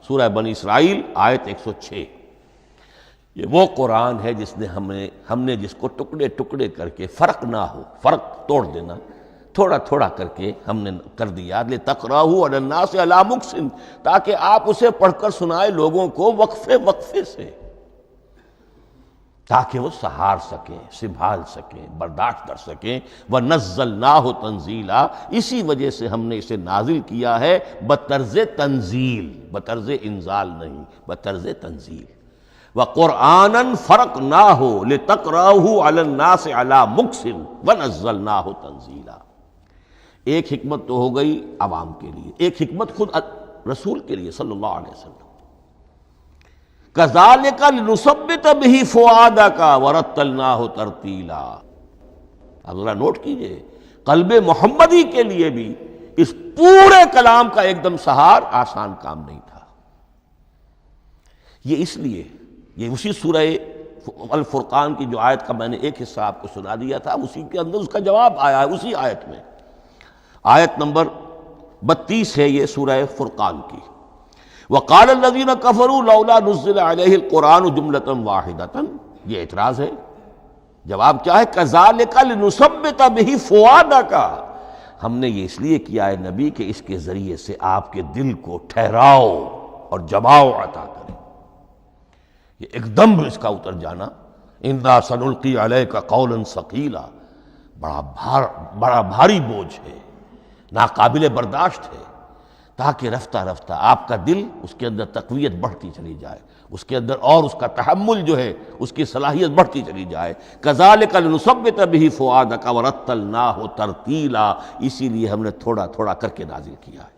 سورہ بنی اسرائیل آیت 106۔ یہ وہ قرآن ہے جس نے ہم نے جس کو ٹکڑے ٹکڑے کر کے، فرق نہ ہو، فرق توڑ دینا، تھوڑا تھوڑا کر کے ہم نے کر دیا، لِتَقْرَأَهُ عَلَى النَّاسِ عَلَى مُكْثٍ، تاکہ آپ اسے پڑھ کر سنائے لوگوں کو وقفے وقفے سے، تاکہ وہ سہار سکیں، سنبھال سکیں، برداشت کر سکیں۔ وَنَزَّلْنَاهُ تَنزِيلًا، اسی وجہ سے ہم نے اسے نازل کیا ہے بطرز تنزیل، بطرز انزال نہیں، بطرز تنزیل۔ وَقُرْآنًا فَرَقْنَاهُ لِتَقْرَأَهُ عَلَى النَّاسِ عَلَى مُكْثٍ وَنَزَّلْنَاهُ تَنزِيلًا۔ ایک حکمت تو ہو گئی عوام کے لیے، ایک حکمت خود رسول کے لیے صلی اللہ علیہ وسلم۔ كَذَلِكَ لِنُثَبِّتَ بِهِ فُؤَادَكَ وَرَتَّلْنَاهُ تَرْتِيلًا۔ اب ذرا نوٹ کیجئے، قلب محمدی کے لیے بھی اس پورے کلام کا ایک دم سہار آسان کام نہیں تھا۔ یہ اس لیے، یہ اسی سورہ الفرقان کی جو آیت کا میں نے ایک حصہ آپ کو سنا دیا تھا، اسی کے اندر اس کا جواب آیا ہے، اسی آیت میں، آیت نمبر 32 ہے یہ سورہ فرقان کی۔ وقال الذین کفروا لولا نزل علیہ القرآن جملۃ واحدۃ، یہ اعتراض ہے۔ جواب کیا ہے؟ کذالک لنثبت بہ فؤادک، ہم نے یہ اس لیے کیا ہے نبی کہ اس کے ذریعے سے آپ کے دل کو ٹھہراؤ اور جماؤ عطا کرے، یہ ایک دم اس کا اتر جانا۔ انا سنلقی علیک قولا ثقیلا، بڑا بھاری بوجھ ہے، ناقابل برداشت ہے، تاکہ رفتہ رفتہ آپ کا دل، اس کے اندر تقویت بڑھتی چلی جائے، اس کے اندر اور اس کا تحمل جو ہے اس کی صلاحیت بڑھتی چلی جائے۔ کذالک لنثبت بہ فؤادک ورتلناہ ترتیلا، اسی لیے ہم نے تھوڑا تھوڑا کر کے نازل کیا ہے۔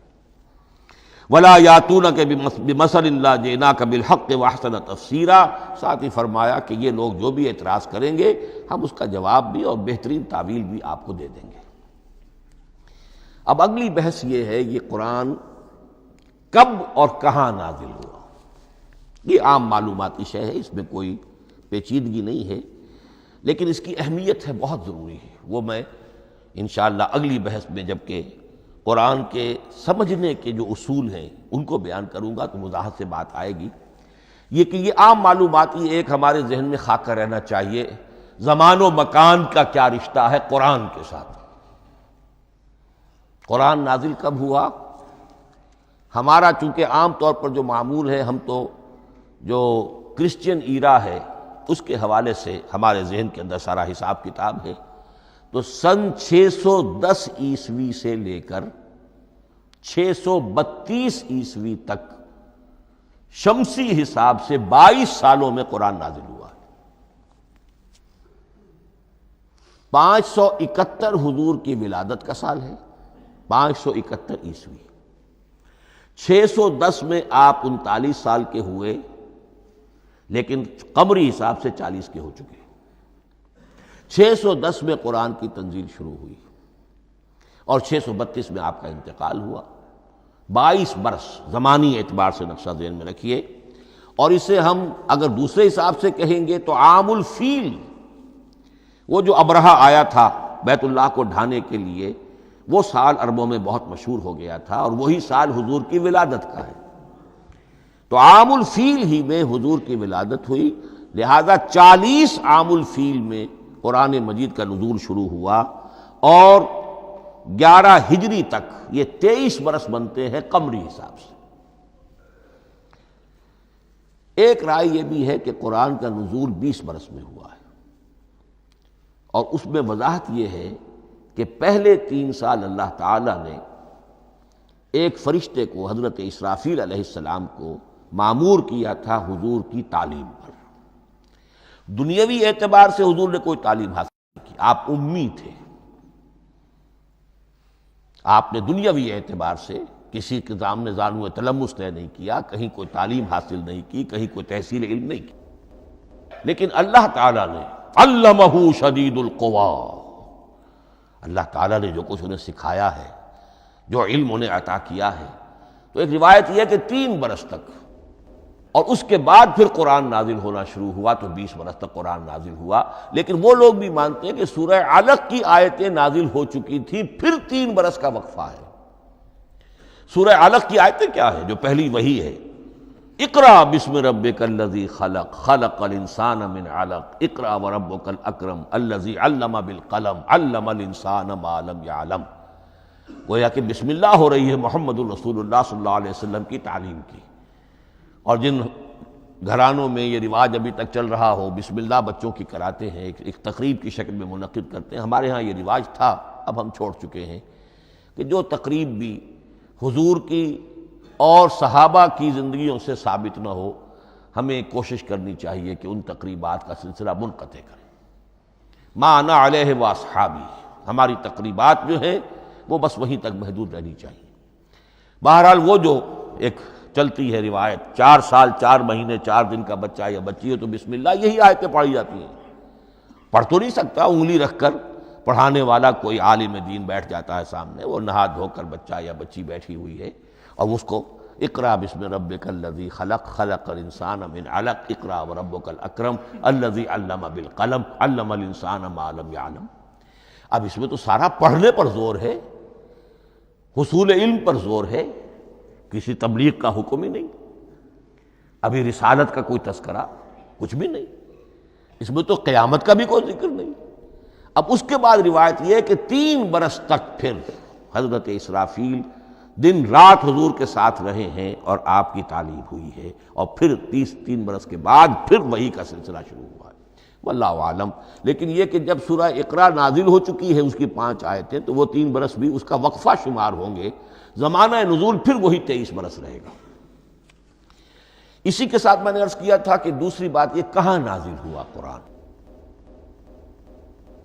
ولا یاتونک بمثل الا جئناک بالحق واحسن تفسیرا، ساتھ ہی فرمایا کہ یہ لوگ جو بھی اعتراض کریں گے ہم اس کا جواب بھی اور بہترین تعویل بھی آپ کو دے دیں گے۔ اب اگلی بحث یہ ہے یہ قرآن کب اور کہاں نازل ہوا۔ یہ عام معلوماتی شے ہے، اس میں کوئی پیچیدگی نہیں ہے، لیکن اس کی اہمیت ہے بہت ضروری ہے، وہ میں انشاءاللہ اگلی بحث میں جب کہ قرآن کے سمجھنے کے جو اصول ہیں ان کو بیان کروں گا تو وضاحت سے بات آئے گی۔ یہ کہ یہ عام معلوماتی ایک ہمارے ذہن میں خاکہ رہنا چاہیے، زمان و مکان کا کیا رشتہ ہے قرآن کے ساتھ۔ قرآن نازل کب ہوا؟ ہمارا چونکہ عام طور پر جو معمول ہے، ہم تو جو کرسچین ایرا ہے اس کے حوالے سے ہمارے ذہن کے اندر سارا حساب کتاب ہے، تو سن 610 عیسوی سے لے کر 632 عیسوی تک شمسی حساب سے 22 سالوں میں قرآن نازل ہوا ہے۔ 571 حضور کی ولادت کا سال ہے، 571 عیسوی۔ 610 میں آپ 39 سال کے ہوئے، لیکن قمری حساب سے 40 کے ہو چکے۔ 610 میں قرآن کی تنزیل شروع ہوئی اور 632 میں آپ کا انتقال ہوا۔ 22 برس زمانی اعتبار سے نقشہ ذہن میں رکھیے، اور اسے ہم اگر دوسرے حساب سے کہیں گے تو عام الفیل، وہ جو ابرہہ آیا تھا بیت اللہ کو ڈھانے کے لیے، وہ سال عربوں میں بہت مشہور ہو گیا تھا، اور وہی سال حضور کی ولادت کا ہے، تو عام الفیل ہی میں حضور کی ولادت ہوئی، لہذا 40 عام الفیل میں قرآن مجید کا نزول شروع ہوا، اور 11 ہجری تک یہ 23 برس بنتے ہیں قمری حساب سے۔ ایک رائے یہ بھی ہے کہ قرآن کا نزول 20 برس میں ہوا ہے، اور اس میں وضاحت یہ ہے کہ پہلے 3 سال اللہ تعالیٰ نے ایک فرشتے کو، حضرت اسرافیل علیہ السلام کو مامور کیا تھا حضور کی تعلیم پر۔ دنیاوی اعتبار سے حضور نے کوئی تعلیم حاصل نہیں کی، آپ امی تھے، آپ نے دنیاوی اعتبار سے کسی کے سامنے زانو تلمس طے نہیں کیا، کہیں کوئی تعلیم حاصل نہیں کی، کہیں کوئی تحصیل علم نہیں کی، لیکن اللہ تعالیٰ نے علمہ شدید القوا، اللہ تعالیٰ نے جو کچھ انہیں سکھایا ہے، جو علم انہیں عطا کیا ہے، تو ایک روایت یہ ہے کہ 3 برس تک، اور اس کے بعد پھر قرآن نازل ہونا شروع ہوا تو 20 برس تک قرآن نازل ہوا۔ لیکن وہ لوگ بھی مانتے ہیں کہ سورہ علق کی آیتیں نازل ہو چکی تھی، پھر 3 برس کا وقفہ ہے۔ سورہ علق کی آیتیں کیا ہے؟ جو پہلی وحی ہے، اقرأ بسم ربک الذی خلق، خلق الانسان من علق، اقرأ وربک الاکرم الذی علم بالقلم، علم الانسان ما لم یعلم۔ گویا کہ بسم اللہ ہو رہی ہے محمد الرسول اللہ صلی اللہ علیہ وسلم کی تعلیم کی، اور جن گھرانوں میں یہ رواج ابھی تک چل رہا ہو، بسم اللہ بچوں کی کراتے ہیں، ایک تقریب کی شکل میں منعقد کرتے ہیں، ہمارے ہاں یہ رواج تھا، اب ہم چھوڑ چکے ہیں، کہ جو تقریب بھی حضور کی اور صحابہ کی زندگیوں سے ثابت نہ ہو، ہمیں کوشش کرنی چاہیے کہ ان تقریبات کا سلسلہ منقطع کریں۔ ما انا علیہ واصحابی، ہماری تقریبات جو ہیں وہ بس وہیں تک محدود رہنی چاہیے۔ بہرحال وہ جو ایک چلتی ہے روایت، 4 سال 4 مہینے 4 دن کا بچہ یا بچی ہو تو بسم اللہ یہی آیتیں پڑھی جاتی ہیں۔ پڑھ تو نہیں سکتا، انگلی رکھ کر پڑھانے والا کوئی عالم دین بیٹھ جاتا ہے سامنے، وہ نہا دھو کر بچہ یا بچی بیٹھی ہوئی ہے، اور اس کو اقرأ بسم ربک الذی خلق، خلق الانسان من علق، اقرأ وربک الاکرم الذی علم بالقلم، علم الانسان ما لم یعلم۔ اب اس میں تو سارا پڑھنے پر زور ہے، حصول علم پر زور ہے، کسی تبلیغ کا حکم ہی نہیں، ابھی رسالت کا کوئی تذکرہ کچھ بھی نہیں، اس میں تو قیامت کا بھی کوئی ذکر نہیں۔ اب اس کے بعد روایت یہ ہے کہ 3 برس تک پھر حضرت اسرافیل دن رات حضور کے ساتھ رہے ہیں اور آپ کی تعلیم ہوئی ہے، اور پھر 3 برس کے بعد پھر وحی کا سلسلہ شروع ہوا ہے، واللہ عالم۔ لیکن یہ کہ جب سورہ اقرا نازل ہو چکی ہے اس کی 5 آیتیں، تو وہ 3 برس بھی اس کا وقفہ شمار ہوں گے، زمانہ نزول پھر وہی 23 برس رہے گا۔ اسی کے ساتھ میں نے عرض کیا تھا کہ دوسری بات یہ کہاں نازل ہوا قرآن۔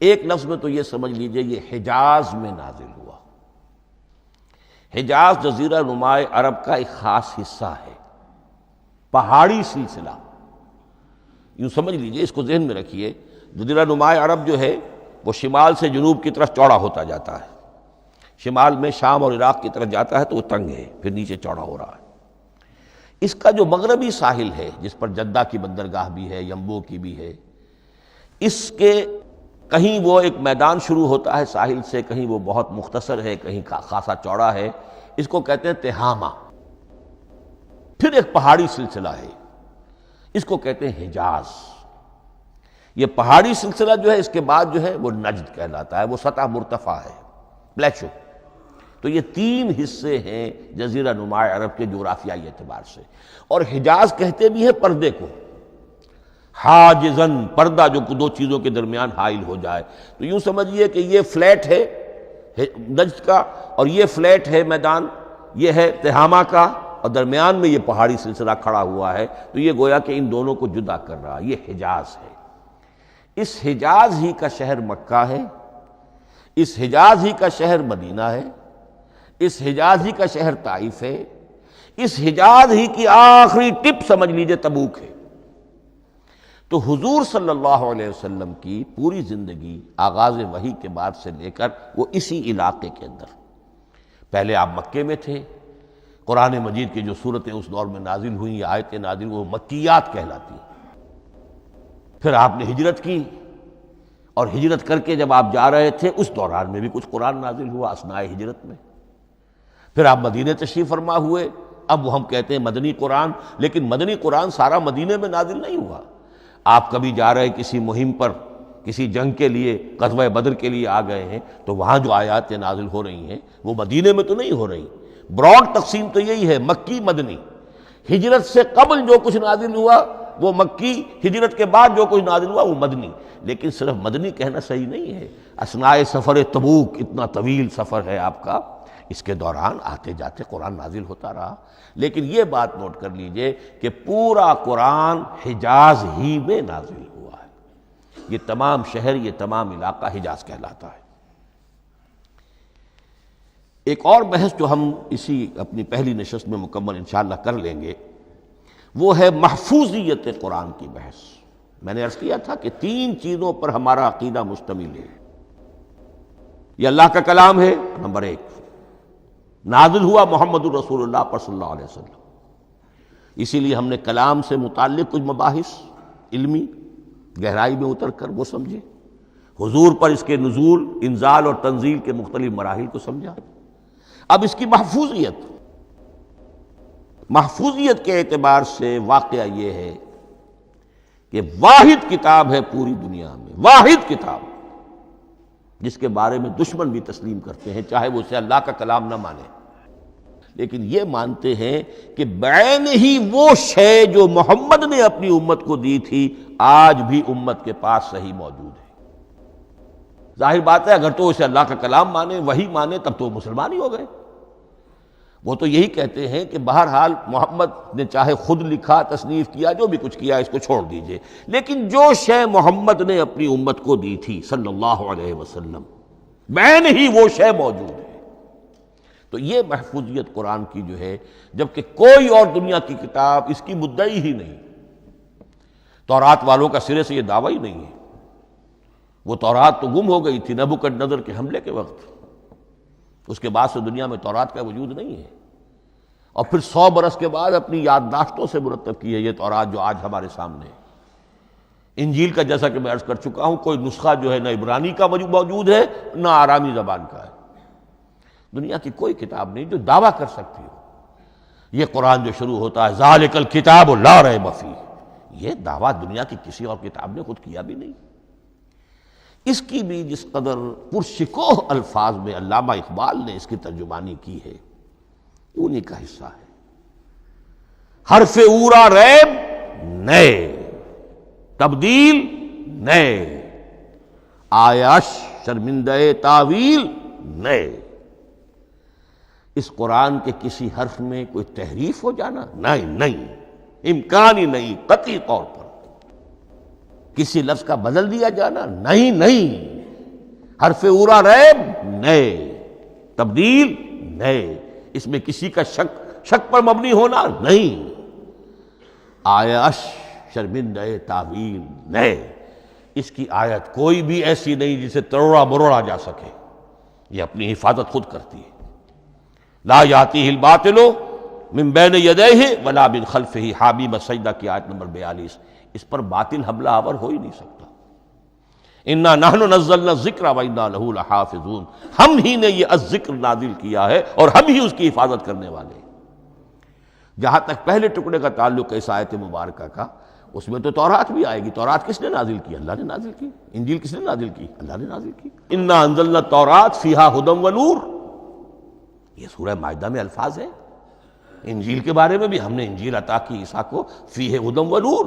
ایک لفظ میں تو یہ سمجھ لیجئے یہ حجاز میں نازل ہوا۔ حجاز جزیرہ نماء عرب کا ایک خاص حصہ ہے، پہاڑی سلسلہ، یوں سمجھ لیجئے، اس کو ذہن میں رکھیے۔ جزیرہ نماء عرب جو ہے وہ شمال سے جنوب کی طرف چوڑا ہوتا جاتا ہے، شمال میں شام اور عراق کی طرف جاتا ہے تو وہ تنگ ہے، پھر نیچے چوڑا ہو رہا ہے۔ اس کا جو مغربی ساحل ہے جس پر جدہ کی بندرگاہ بھی ہے، ینبو کی بھی ہے، اس کے کہیں وہ ایک میدان شروع ہوتا ہے ساحل سے، کہیں وہ بہت مختصر ہے، کہیں خاصا چوڑا ہے، اس کو کہتے ہیں تہامہ۔ پھر ایک پہاڑی سلسلہ ہے، اس کو کہتے ہیں حجاز۔ یہ پہاڑی سلسلہ جو ہے اس کے بعد جو ہے وہ نجد کہلاتا ہے، وہ سطح مرتفع ہے، پلیٹو۔ تو یہ تین حصے ہیں جزیرہ نماء عرب کے جغرافیائی اعتبار سے، اور حجاز کہتے بھی ہیں پردے کو، حاجزن، پردہ جو دو چیزوں کے درمیان حائل ہو جائے۔ تو یوں سمجھیے کہ یہ فلیٹ ہے نجد کا، اور یہ فلیٹ ہے میدان، یہ ہے تہامہ کا، اور درمیان میں یہ پہاڑی سلسلہ کھڑا ہوا ہے، تو یہ گویا کہ ان دونوں کو جدا کر رہا، یہ حجاز ہے۔ اس حجاز ہی کا شہر مکہ ہے، اس حجاز ہی کا شہر مدینہ ہے، اس حجاز ہی کا شہر طائف ہے، اس حجاز ہی کی آخری ٹپ سمجھ لیجئے تبوک ہے۔ تو حضور صلی اللہ علیہ وسلم کی پوری زندگی آغاز وحی کے بعد سے لے کر وہ اسی علاقے کے اندر، پہلے آپ مکے میں تھے، قرآن مجید کی جو صورتیں اس دور میں نازل ہوئیں یا آیتیں نازل وہ مکیات کہلاتی ہیں۔ پھر آپ نے ہجرت کی، اور ہجرت کر کے جب آپ جا رہے تھے اس دوران میں بھی کچھ قرآن نازل ہوا اثناء ہجرت میں۔ پھر آپ مدینے تشریف فرما ہوئے، اب وہ ہم کہتے ہیں مدنی قرآن، لیکن مدنی قرآن سارا مدینے میں نازل نہیں ہوا۔ آپ کبھی جا رہے کسی مہم پر، کسی جنگ کے لیے، غزوہ بدر کے لیے آ گئے ہیں، تو وہاں جو آیات نازل ہو رہی ہیں وہ مدینے میں تو نہیں ہو رہی۔ براڈ تقسیم تو یہی ہے، مکی مدنی۔ ہجرت سے قبل جو کچھ نازل ہوا وہ مکی، ہجرت کے بعد جو کچھ نازل ہوا وہ مدنی۔ لیکن صرف مدنی کہنا صحیح نہیں ہے، اثناء سفر تبوک، اتنا طویل سفر ہے آپ کا، اس کے دوران آتے جاتے قرآن نازل ہوتا رہا۔ لیکن یہ بات نوٹ کر لیجئے کہ پورا قرآن حجاز ہی میں نازل ہوا ہے، یہ تمام شہر، یہ تمام علاقہ حجاز کہلاتا ہے۔ ایک اور بحث جو ہم اسی اپنی پہلی نشست میں مکمل انشاءاللہ کر لیں گے، وہ ہے محفوظیت قرآن کی بحث۔ میں نے عرض کیا تھا کہ تین چیزوں پر ہمارا عقیدہ مشتمل ہے۔ یہ اللہ کا کلام ہے، نمبر ایک، نازل ہوا محمد الرسول اللہ پر صلی اللہ علیہ وسلم، اسی لیے ہم نے کلام سے متعلق کچھ مباحث علمی گہرائی میں اتر کر وہ سمجھے، حضور پر اس کے نزول، انزال اور تنزیل کے مختلف مراحل کو سمجھا۔ اب اس کی محفوظیت کے اعتبار سے واقعہ یہ ہے کہ واحد کتاب ہے پوری دنیا میں، واحد کتاب جس کے بارے میں دشمن بھی تسلیم کرتے ہیں، چاہے وہ اسے اللہ کا کلام نہ مانے، لیکن یہ مانتے ہیں کہ بعین ہی وہ شے جو محمد نے اپنی امت کو دی تھی آج بھی امت کے پاس صحیح موجود ہے۔ ظاہر بات ہے اگر تو اسے اللہ کا کلام مانے، وہی مانے، تب تو مسلمان ہی ہو گئے۔ وہ تو یہی کہتے ہیں کہ بہرحال محمد نے چاہے خود لکھا، تصنیف کیا، جو بھی کچھ کیا، اس کو چھوڑ دیجئے، لیکن جو شے محمد نے اپنی امت کو دی تھی صلی اللہ علیہ وسلم، بعین ہی وہ شے موجود ہے۔ تو یہ محفوظیت قرآن کی جو ہے، جبکہ کوئی اور دنیا کی کتاب اس کی مدعی ہی نہیں۔ تورات والوں کا سرے سے یہ دعویٰ ہی نہیں ہے، وہ تورات تو گم ہو گئی تھی نبوکدنضر کے حملے کے وقت، اس کے بعد سے دنیا میں تورات کا وجود نہیں ہے، اور پھر 100 برس کے بعد اپنی یادداشتوں سے مرتب کی ہے یہ تورات جو آج ہمارے سامنے ہے۔ انجیل کا جیسا کہ میں عرض کر چکا ہوں، کوئی نسخہ جو ہے نہ عبرانی کا موجود ہے نہ آرامی زبان کا ہے، دنیا کی کوئی کتاب نہیں جو دعویٰ کر سکتی ہو۔ یہ قرآن جو شروع ہوتا ہے ذالک الکتاب لا ریب فیہ، یہ دعویٰ دنیا کی کسی اور کتاب نے خود کیا بھی نہیں۔ اس کی بھی جس قدر پرشکوہ الفاظ میں علامہ اقبال نے اس کی ترجمانی کی ہے، انہی کا حصہ ہے۔ حرف اورا ریب نئے، تبدیل نئے، آیاش شرمندہ تاویل نئے۔ اس قرآن کے کسی حرف میں کوئی تحریف ہو جانا نہیں، امکان ہی نہیں، قطعی طور پر کسی لفظ کا بدل دیا جانا نہیں، حرف اورا ریب نئے، تبدیل نئے۔ اس میں کسی کا شک پر مبنی ہونا نہیں، آیش شرمندہ تعویل نئے، اس کی آیت کوئی بھی ایسی نہیں جسے تروڑا مروڑا جا سکے، یہ اپنی حفاظت خود کرتی ہے۔ لا یاتیہ الباطل من بین یدیہ ولا من خلفہ، حامیم السجدہ کی آیت نمبر 42، اس پر باطل حملہ آور ہو ہی نہیں سکتا۔ انا نحن نزلنا الذکر وانا لہ لحافظون، ہم ہی نے یہ الذکر نازل کیا ہے اور ہم ہی اس کی حفاظت کرنے والے ہیں۔ جہاں تک پہلے ٹکڑے کا تعلق ہے اس آیت مبارکہ کا، اس میں تو تورات بھی آئے گی۔ تورات کس نے نازل کی؟ اللہ نے نازل کی۔ انجیل کس نے نازل کی؟ اللہ نے نازل کی۔ انا انزلنا التوراۃ فیہا ھدی ونور، یہ سورہ مائدہ میں الفاظ ہیں۔ انجیل کے بارے میں بھی ہم نے انجیل عطا کی عیسیٰ کو، فیہ ھدی ونور،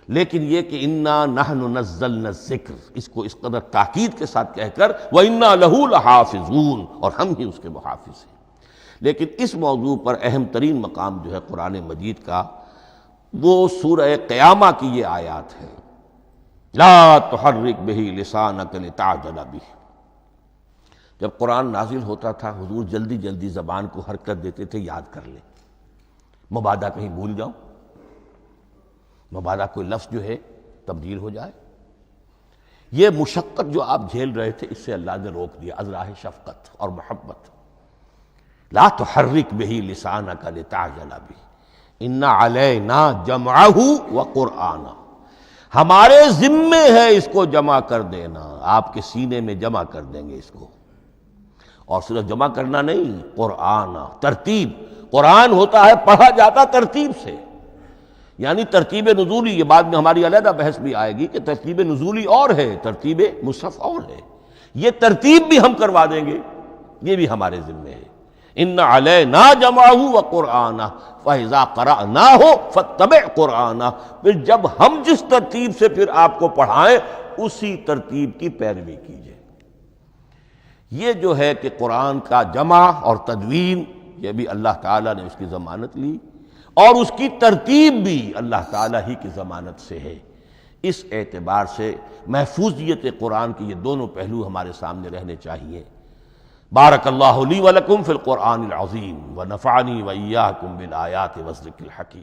لیکن یہ کہ انا نحن نزلنا الذکر، اس کو اس قدر تاکید کے ساتھ کہہ کر وَإِنَّا لَهُ لَحَافِظُونَ، اور ہم ہی اس کے محافظ ہیں۔ لیکن اس موضوع پر اہم ترین مقام جو ہے قرآن مجید کا، وہ سورہ قیامہ کی یہ آیات ہے، لا تحرک بہ لسانک لتعجل بہ۔ جب قرآن نازل ہوتا تھا حضور جلدی جلدی زبان کو حرکت دیتے تھے، یاد کر لیں، مبادا کہیں بھول جاؤ، مبادا کوئی لفظ جو ہے تبدیل ہو جائے۔ یہ مشقت جو آپ جھیل رہے تھے، اس سے اللہ نے روک دیا از راہ شفقت اور محبت۔ لا تحرک بہ لسانک لتعجل بہ، ان علینا جمعہ وقرآنہ، ہمارے ذمے ہے اس کو جمع کر دینا، آپ کے سینے میں جمع کر دیں گے اس کو۔ اور صرف جمع کرنا نہیں، قرآن، ترتیب۔ قرآن ہوتا ہے پڑھا جاتا ترتیب سے، یعنی ترتیب نزولی۔ یہ بعد میں ہماری علیحدہ بحث بھی آئے گی کہ ترتیب نزولی اور ہے، ترتیب مصحف اور ہے۔ یہ ترتیب بھی ہم کروا دیں گے، یہ بھی ہمارے ذمے ہے۔ ان علینا جمعہ وقرآنہ فاذا قرأناہ فاتبع قرآنہ، پھر جب ہم جس ترتیب سے پھر آپ کو پڑھائیں اسی ترتیب کی پیروی کیجیے۔ یہ جو ہے کہ قرآن کا جمع اور تدوین، یہ بھی اللہ تعالیٰ نے اس کی ضمانت لی، اور اس کی ترتیب بھی اللہ تعالیٰ ہی کی ضمانت سے ہے۔ اس اعتبار سے محفوظیت قرآن کے یہ دونوں پہلو ہمارے سامنے رہنے چاہیے۔ بارک اللہ لی ولکم فی القرآن العظیم ونفعنی وإیاکم بالآیات والذکر الحکیم۔